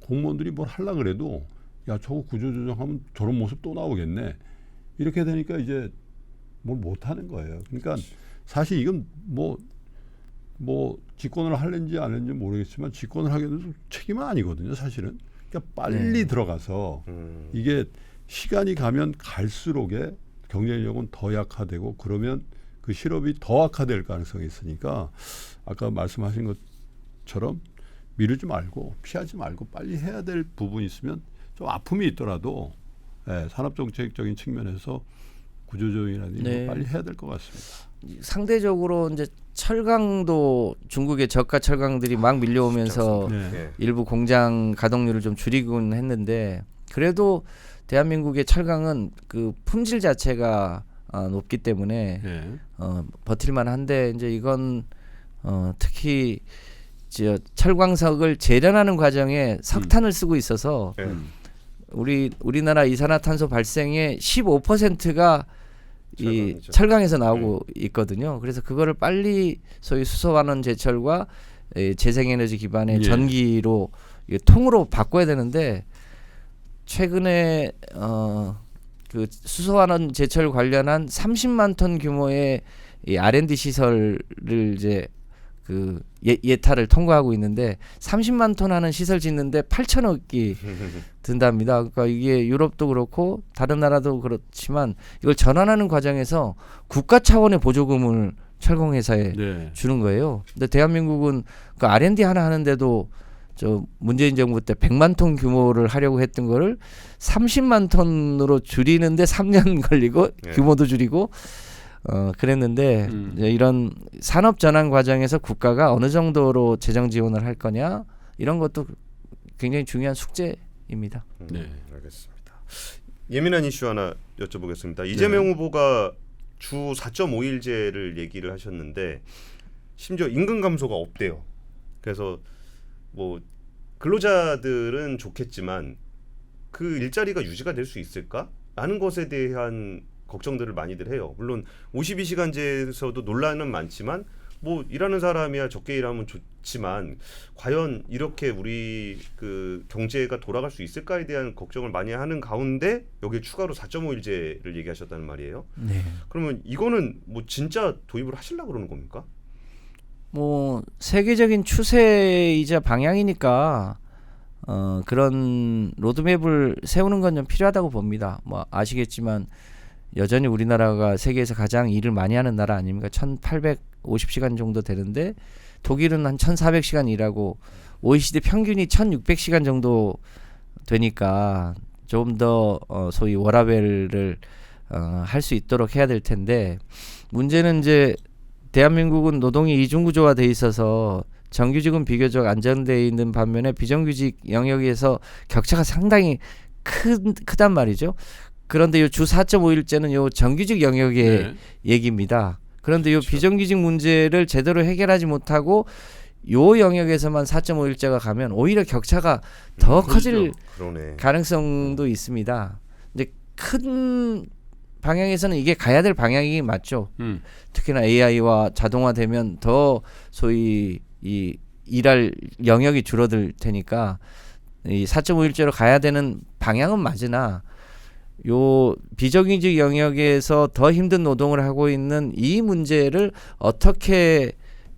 공무원들이 뭘 하려 그래도 야 저거 구조조정하면 저런 모습 또 나오겠네. 이렇게 되니까 이제 뭘 못하는 거예요. 그러니까 사실 이건 뭐 뭐 집권을 할는지 안 할는지 모르겠지만 집권을 하게 되면 책임은 아니거든요, 사실은. 그러니까 빨리 들어가서 이게 시간이 가면 갈수록에 경쟁력은 더 약화되고 그러면 그 실업이 더 악화될 가능성이 있으니까 아까 말씀하신 것처럼 미루지 말고 피하지 말고 빨리 해야 될 부분이 있으면 좀 아픔이 있더라도 산업정책적인 측면에서 구조조정이라든지 네. 빨리 해야 될 것 같습니다. 상대적으로 이제 철강도 중국의 저가 철강들이 막 밀려오면서 네. 일부 공장 가동률을 좀 줄이곤 했는데 그래도 대한민국의 철강은 그 품질 자체가 높기 때문에 네. 버틸만 한데 이제 이건 특히 철광석을 재련하는 과정에 석탄을 쓰고 있어서 우리나라 이산화탄소 발생의 15%가 이 철강에서 나오고 있거든요. 그래서 그거를 빨리 소위 수소환원 제철과 재생에너지 기반의 전기로 통으로 바꿔야 되는데 최근에 그 수소환원 제철 관련한 30만 톤 규모의 이 R&D 시설을 이제 그 예타를 통과하고 있는데 30만 톤 하는 시설 짓는데 8천억이 든답니다. 그러니까 이게 유럽도 그렇고 다른 나라도 그렇지만 이걸 전환하는 과정에서 국가 차원의 보조금을 철강회사에 주는 거예요. 근데 대한민국은 그 R&D 하나 하는데도 저 문재인 정부 때 100만 톤 규모를 하려고 했던 거를 30만 톤으로 줄이는데 3년 걸리고 규모도 줄이고 그랬는데 이제 이런 산업 전환 과정에서 국가가 어느 정도로 재정 지원을 할 거냐 이런 것도 굉장히 중요한 숙제입니다. 네, 알겠습니다. 예민한 이슈 하나 여쭤보겠습니다. 이재명 후보가 주 4.5일제를 얘기를 하셨는데 심지어 임금 감소가 없대요. 그래서 뭐 근로자들은 좋겠지만 그 일자리가 유지가 될 수 있을까? 라는 것에 대한 걱정들을 많이들 해요. 물론 52시간제에서도 논란은 많지만 뭐 일하는 사람이야 적게 일하면 좋지만 과연 이렇게 우리 그 경제가 돌아갈 수 있을까에 대한 걱정을 많이 하는 가운데 여기에 추가로 4.5일제를 얘기하셨다는 말이에요. 네. 그러면 이거는 뭐 진짜 도입을 하시려고 그러는 겁니까? 뭐 세계적인 추세이자 방향이니까 그런 로드맵을 세우는 건 좀 필요하다고 봅니다. 뭐 아시겠지만 여전히 우리나라가 세계에서 가장 일을 많이 하는 나라 아닙니까? 1850시간 정도 되는데 독일은 한 1400시간 일하고 OECD 평균이 1600시간 정도 되니까 좀 더 소위 워라밸을 할 수 있도록 해야 될 텐데 문제는 이제 대한민국은 노동이 이중구조화 돼 있어서 정규직은 비교적 안정되어 있는 반면에 비정규직 영역에서 격차가 상당히 크단 말이죠. 그런데 요 주 4.5일제는 요 정규직 영역의 얘기입니다. 그런데 요 비정규직 문제를 제대로 해결하지 못하고 요 영역에서만 4.5일제가 가면 오히려 격차가 더 커질 가능성도 있습니다. 근데 큰 방향에서는 이게 가야 될 방향이 맞죠. 특히나 AI와 자동화되면 더 소위 이 일할 영역이 줄어들 테니까 이 4.5일제로 가야 되는 방향은 맞으나 요 비정규직 영역에서 더 힘든 노동을 하고 있는 이 문제를 어떻게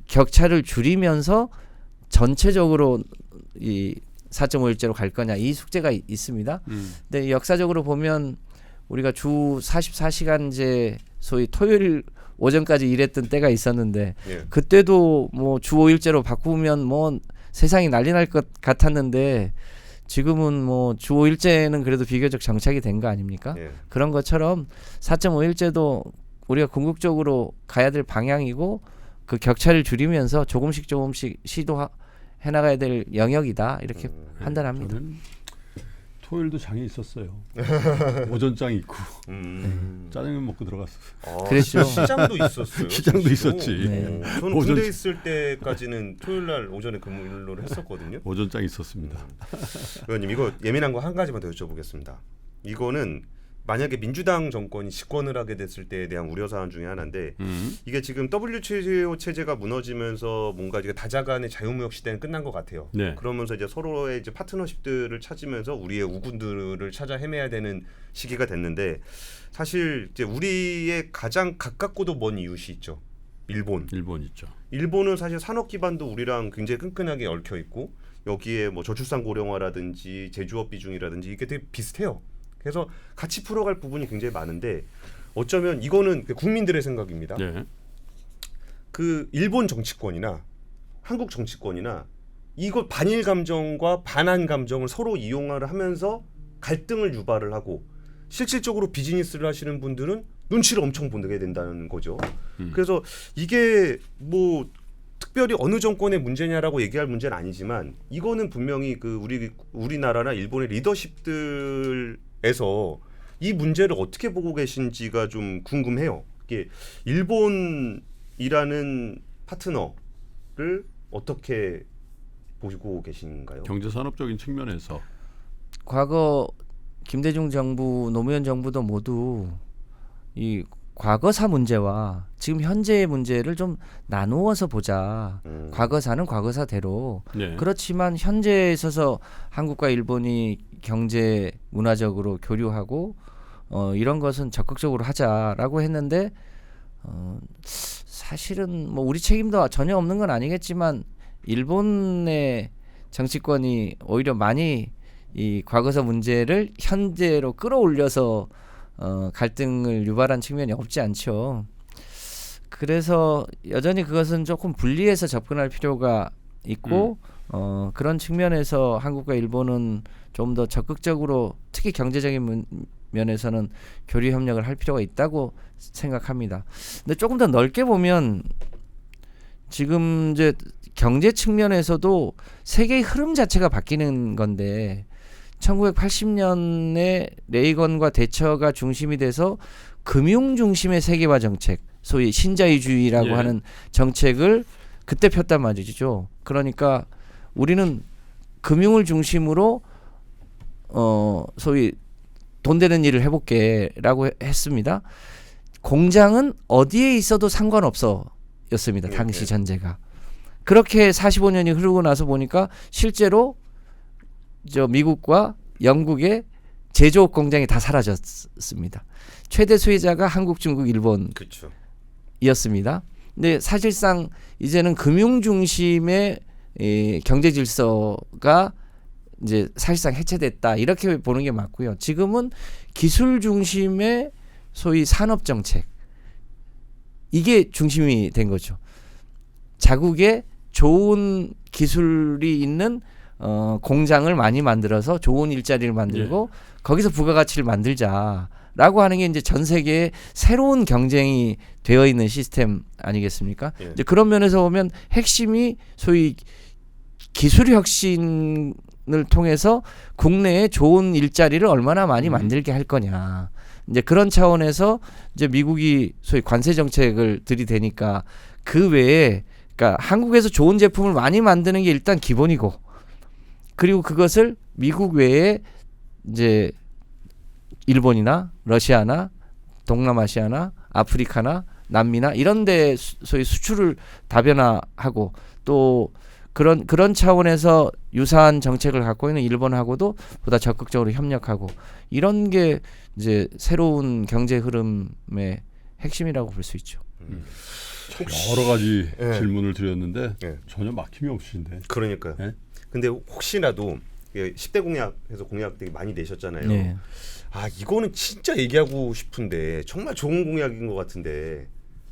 격차를 줄이면서 전체적으로 이 4.5일제로 갈 거냐 이 숙제가 있습니다. 근데 역사적으로 보면 우리가 주 44시간제 소위 토요일 오전까지 일했던 때가 있었는데 그때도 뭐 주 5일제로 바꾸면 뭐 세상이 난리 날 것 같았는데 지금은 뭐 주 5일제는 그래도 비교적 정착이 된 거 아닙니까? 그런 것처럼 4.5일제도 우리가 궁극적으로 가야 될 방향이고 그 격차를 줄이면서 조금씩 시도해 나가야 될 영역이다 이렇게 판단합니다. 저는 토요일도 장이 있었어요. 오전장 있고 짜장면 먹고 들어갔어요. 그랬죠. 시장도 있었어요. 시장도 있었지. 저는 군대 있을 때까지는 토요일 날 오전에 근무를 했었거든요. 오전장 있었습니다. 의원님 이거 예민한 거 한 가지만 더 여쭤보겠습니다. 이거는 만약에 민주당 정권이 집권을 하게 됐을 때에 대한 우려 사안 중에 하나인데 이게 지금 WTO 체제가 무너지면서 뭔가 이제 다자 간의 자유무역 시대는 끝난 것 같아요. 그러면서 이제 서로의 이제 파트너십들을 찾으면서 우리의 우군들을 찾아 헤매야 되는 시기가 됐는데 사실 이제 우리의 가장 가깝고도 먼 이웃이 있죠. 일본 있죠. 일본은 사실 산업 기반도 우리랑 굉장히 끈끈하게 얽혀 있고 여기에 뭐 저출산 고령화라든지 제조업 비중이라든지 이게 되게 비슷해요. 그래서 같이 풀어갈 부분이 굉장히 많은데 어쩌면 이거는 국민들의 생각입니다. 네. 그 일본 정치권이나 한국 정치권이나 이거 반일 감정과 반한 감정을 서로 이용을 하면서 갈등을 유발을 하고 실질적으로 비즈니스를 하시는 분들은 눈치를 엄청 보게 된다는 거죠. 그래서 이게 뭐 특별히 어느 정권의 문제냐라고 얘기할 문제는 아니지만 이거는 분명히 그 우리나라나 일본의 리더십들에서 이 문제를 어떻게 보고 계신지가 좀 궁금해요. 이게 일본이라는 파트너를 어떻게 보고 계신가요? 경제산업적인 측면에서 과거 김대중 정부, 노무현 정부도 모두 이 과거사 문제와 지금 현재의 문제를 좀 나누어서 보자. 과거사는 과거사대로. 네. 그렇지만 현재에 있어서 한국과 일본이 경제 문화적으로 교류하고 이런 것은 적극적으로 하자라고 했는데 사실은 뭐 우리 책임도 전혀 없는 건 아니겠지만 일본의 정치권이 오히려 많이 이 과거사 문제를 현재로 끌어올려서 갈등을 유발한 측면이 없지 않죠. 그래서 여전히 그것은 조금 분리해서 접근할 필요가 있고 그런 측면에서 한국과 일본은 좀 더 적극적으로 특히 경제적인 면에서는 교류 협력을 할 필요가 있다고 생각합니다. 근데 조금 더 넓게 보면 지금 이제 경제 측면에서도 세계의 흐름 자체가 바뀌는 건데 1980년에 레이건과 대처가 중심이 돼서 금융 중심의 세계화 정책, 소위 신자유주의라고 예. 하는 정책을 그때 폈단 말이죠. 그러니까 우리는 금융을 중심으로 소위 돈 되는 일을 해볼게라고 했습니다. 공장은 어디에 있어도 상관없어였습니다. 당시 전제가. 그렇게 45년이 흐르고 나서 보니까 실제로 저 미국과 영국의 제조업 공장이 다 사라졌습니다. 최대 수혜자가 한국, 중국, 일본이었습니다. 근데 사실상 이제는 금융 중심의 경제 질서가 이제 사실상 해체됐다 이렇게 보는 게 맞고요. 지금은 기술 중심의 소위 산업 정책 이게 중심이 된 거죠. 자국에 좋은 기술이 있는 공장을 많이 만들어서 좋은 일자리를 만들고 거기서 부가가치를 만들자라고 하는 게 이제 전 세계의 새로운 경쟁이 되어 있는 시스템 아니겠습니까? 이제 그런 면에서 보면 핵심이 소위 기술 혁신을 통해서 국내에 좋은 일자리를 얼마나 많이 만들게 할 거냐. 이제 그런 차원에서 이제 미국이 소위 관세 정책을 들이대니까 그 외에 그러니까 한국에서 좋은 제품을 많이 만드는 게 일단 기본이고 그리고 그것을 미국 외에 이제 일본이나 러시아나 동남아시아나 아프리카나 남미나 이런 데 소위 수출을 다변화하고 또 그런 차원에서 유사한 정책을 갖고 있는 일본하고도 보다 적극적으로 협력하고 이런 게 이제 새로운 경제 흐름의 핵심이라고 볼 수 있죠. 여러 가지 질문을 드렸는데 전혀 막힘이 없으신데. 그러니까요. 근데 혹시라도 10대 공약에서 공약 되게 많이 내셨잖아요. 네. 아 이거는 진짜 얘기하고 싶은데 정말 좋은 공약인 것 같은데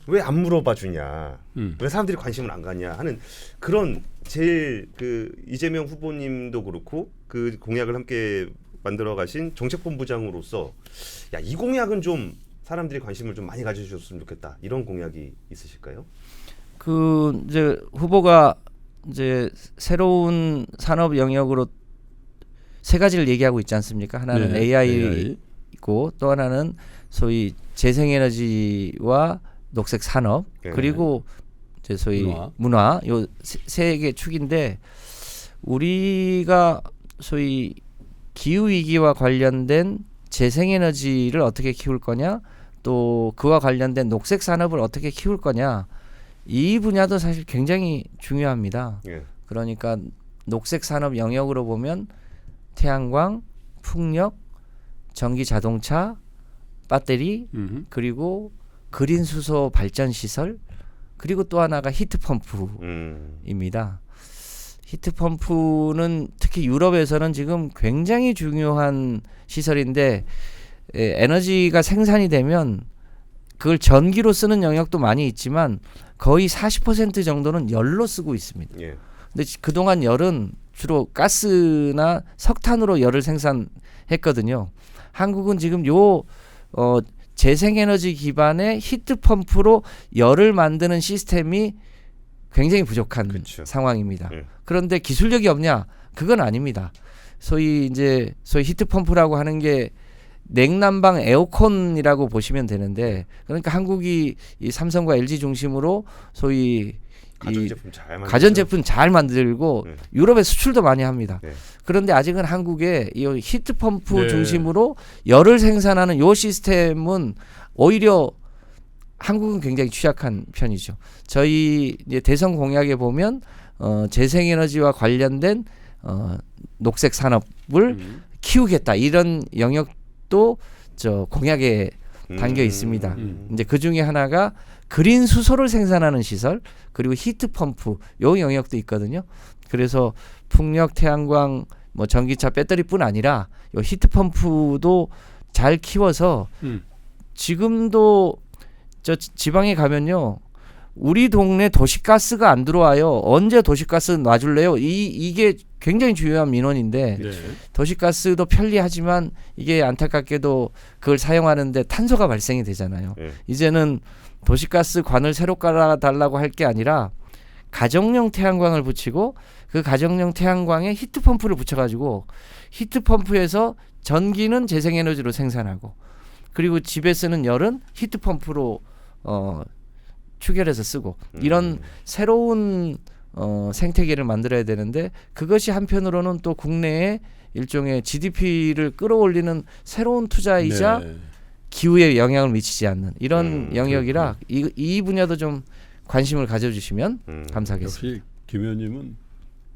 왜 안 물어봐 주냐, 왜 사람들이 관심을 안 갖냐 하는 그런 제일 그 이재명 후보님도 그렇고 그 공약을 함께 만들어 가신 정책본부장으로서 야 이 공약은 좀 사람들이 관심을 좀 많이 가져주셨으면 좋겠다 이런 공약이 있으실까요? 그 이제 후보가 이제 새로운 산업 영역으로 세 가지를 얘기하고 있지 않습니까? 하나는 AI이고 또 하나는 소위 재생에너지와 녹색 산업 그리고 이제 소위 문화 요 세 개 축인데 우리가 소위 기후 위기와 관련된 재생에너지를 어떻게 키울 거냐 또 그와 관련된 녹색 산업을 어떻게 키울 거냐 이 분야도 사실 굉장히 중요합니다. 그러니까 녹색 산업 영역으로 보면 태양광, 풍력, 전기 자동차, 배터리 그리고 그린 수소 발전 시설 그리고 또 하나가 히트펌프입니다. 히트펌프는 특히 유럽에서는 지금 굉장히 중요한 시설인데 에너지가 생산이 되면 그걸 전기로 쓰는 영역도 많이 있지만 거의 40% 정도는 열로 쓰고 있습니다. 예. 근데 그동안 열은 주로 가스나 석탄으로 열을 생산했거든요. 한국은 지금 재생에너지 기반의 히트펌프로 열을 만드는 시스템이 굉장히 부족한 그쵸. 상황입니다. 예. 그런데 기술력이 없냐? 그건 아닙니다. 소위 히트펌프라고 하는 게 냉난방 에어컨이라고 보시면 되는데, 그러니까 한국이 이 삼성과 LG 중심으로 소위 가전제품 잘 만들고 네. 유럽에 수출도 많이 합니다. 네. 그런데 아직은 한국에 이 히트펌프 네. 중심으로 열을 생산하는 요 시스템은 오히려 한국은 굉장히 취약한 편이죠. 저희 이제 대선 공약에 보면 재생에너지와 관련된 녹색 산업을 키우겠다, 이런 영역도 저 공약에 담겨 있습니다. 이제 그 중에 하나가 그린 수소를 생산하는 시설, 그리고 히트펌프 요 영역도 있거든요. 그래서 풍력, 태양광, 뭐 전기차, 배터리뿐 아니라 요 히트펌프도 잘 키워서 지금도 저 지방에 가면요, 우리 동네 도시가스가 안 들어와요. 언제 도시가스 놔줄래요? 이게 굉장히 중요한 민원인데, 네. 도시가스도 편리하지만 이게 안타깝게도 그걸 사용하는데 탄소가 발생이 되잖아요. 네. 이제는 도시가스 관을 새로 깔아달라고 할 게 아니라 가정용 태양광을 붙이고 그 가정용 태양광에 히트펌프를 붙여가지고 히트펌프에서 전기는 재생에너지로 생산하고, 그리고 집에 쓰는 열은 히트펌프로 추결해서 쓰고, 이런 새로운 생태계를 만들어야 되는데, 그것이 한편으로는 또 국내에 일종의 GDP를 끌어올리는 새로운 투자이자 네. 기후에 영향을 미치지 않는 이런 영역이라 이 분야도 좀 관심을 가져주시면 감사하겠습니다. 역시 김 의원님은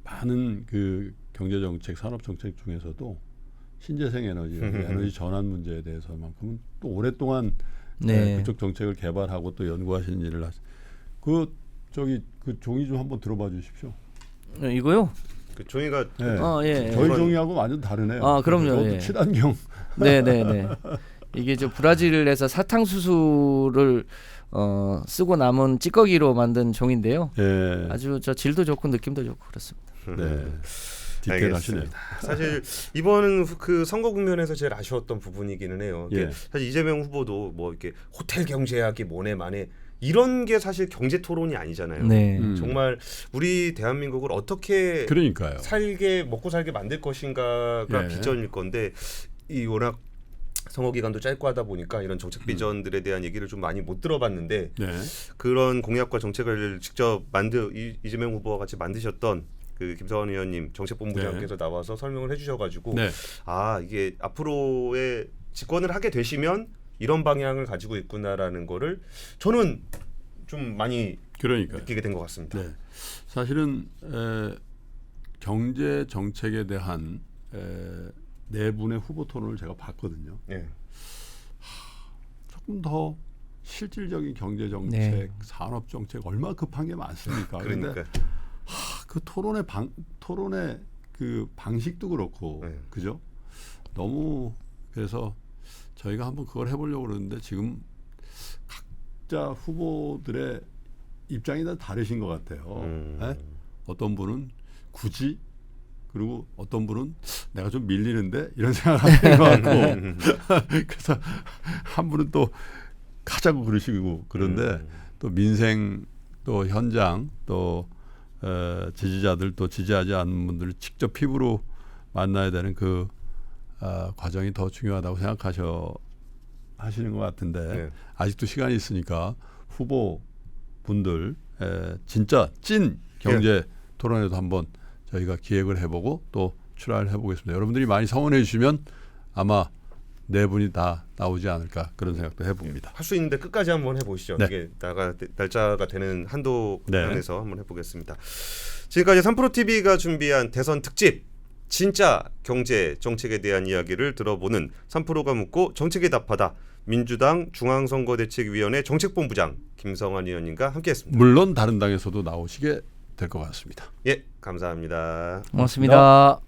많은 그 경제정책, 산업정책 중에서도 신재생 에너지, 에너지 전환 문제에 대해서만큼은 또 오랫동안 그쪽 정책을 개발하고 또 연구하시는 일을 그 종이 좀 한번 들어봐 주십시오. 이거요? 그 종이가 예. 저희 종이하고 완전 다르네요. 그럼요. 저도 예. 친환경. 네네네. 이게 저 브라질에서 사탕수수를 쓰고 남은 찌꺼기로 만든 종인데요. 예. 아주 저 질도 좋고 느낌도 좋고 그렇습니다. 네. 디테일하시네요. 사실 이번 그 선거 국면에서 제일 아쉬웠던 부분이기는 해요. 예. 사실 이재명 후보도 뭐 이렇게 호텔 경제학이 뭐네 마네 이런 게 사실 경제 토론이 아니잖아요. 네. 정말 우리 대한민국을 어떻게 그러니까요. 먹고 살게 만들 것인가가 예. 비전일 건데, 이 워낙 선거 기간도 짧고 하다 보니까 이런 정책 비전들에 대한 얘기를 좀 많이 못 들어봤는데, 네. 그런 공약과 정책을 직접 이재명 후보와 같이 만드셨던 그 김성환 의원님 정책본부장께서 나와서 설명을 해주셔가지고 네. 이게 앞으로의 집권을 하게 되시면 이런 방향을 가지고 있구나라는 거를 저는 좀 많이 느끼게 된 것 같습니다. 네. 사실은 경제 정책에 대한 네 분의 후보 토론을 제가 봤거든요. 네. 조금 더 실질적인 경제 정책, 네. 산업 정책 얼마나 급한 게 많습니까? 그러니까 그 토론의 그 방식도 그렇고, 네. 그죠? 너무, 그래서 저희가 한번 그걸 해보려고 그러는데 지금 각자 후보들의 입장이 다 다르신 것 같아요. 네? 어떤 분은 굳이, 그리고 어떤 분은 내가 좀 밀리는데 이런 생각을 하는 것 같고 그래서 한 분은 또 가자고 그러시고, 그런데 또 민생, 또 현장, 또 지지자들, 또 지지하지 않는 분들을 직접 피부로 만나야 되는 그 과정이 더 중요하다고 하시는 것 같은데, 네. 아직도 시간이 있으니까 후보분들 진짜 찐 경제 토론회도 한번 저희가 기획을 해보고 또 출하를 해보겠습니다. 여러분들이 많이 성원해 주시면 아마 네 분이 다 나오지 않을까, 그런 생각도 해봅니다. 할 수 있는데 끝까지 한번 해보시죠. 네. 이게 날짜가 되는 한도 네. 안에서 한번 해보겠습니다. 지금까지 3프로TV가 준비한 대선 특집, 진짜 경제 정책에 대한 이야기를 들어보는 3프로가 묻고 정책에 답하다, 민주당 중앙선거대책위원회 정책본부장 김성환 의원님과 함께했습니다. 물론 다른 당에서도 나오시게 될 것 같습니다. 예, 감사합니다. 고맙습니다.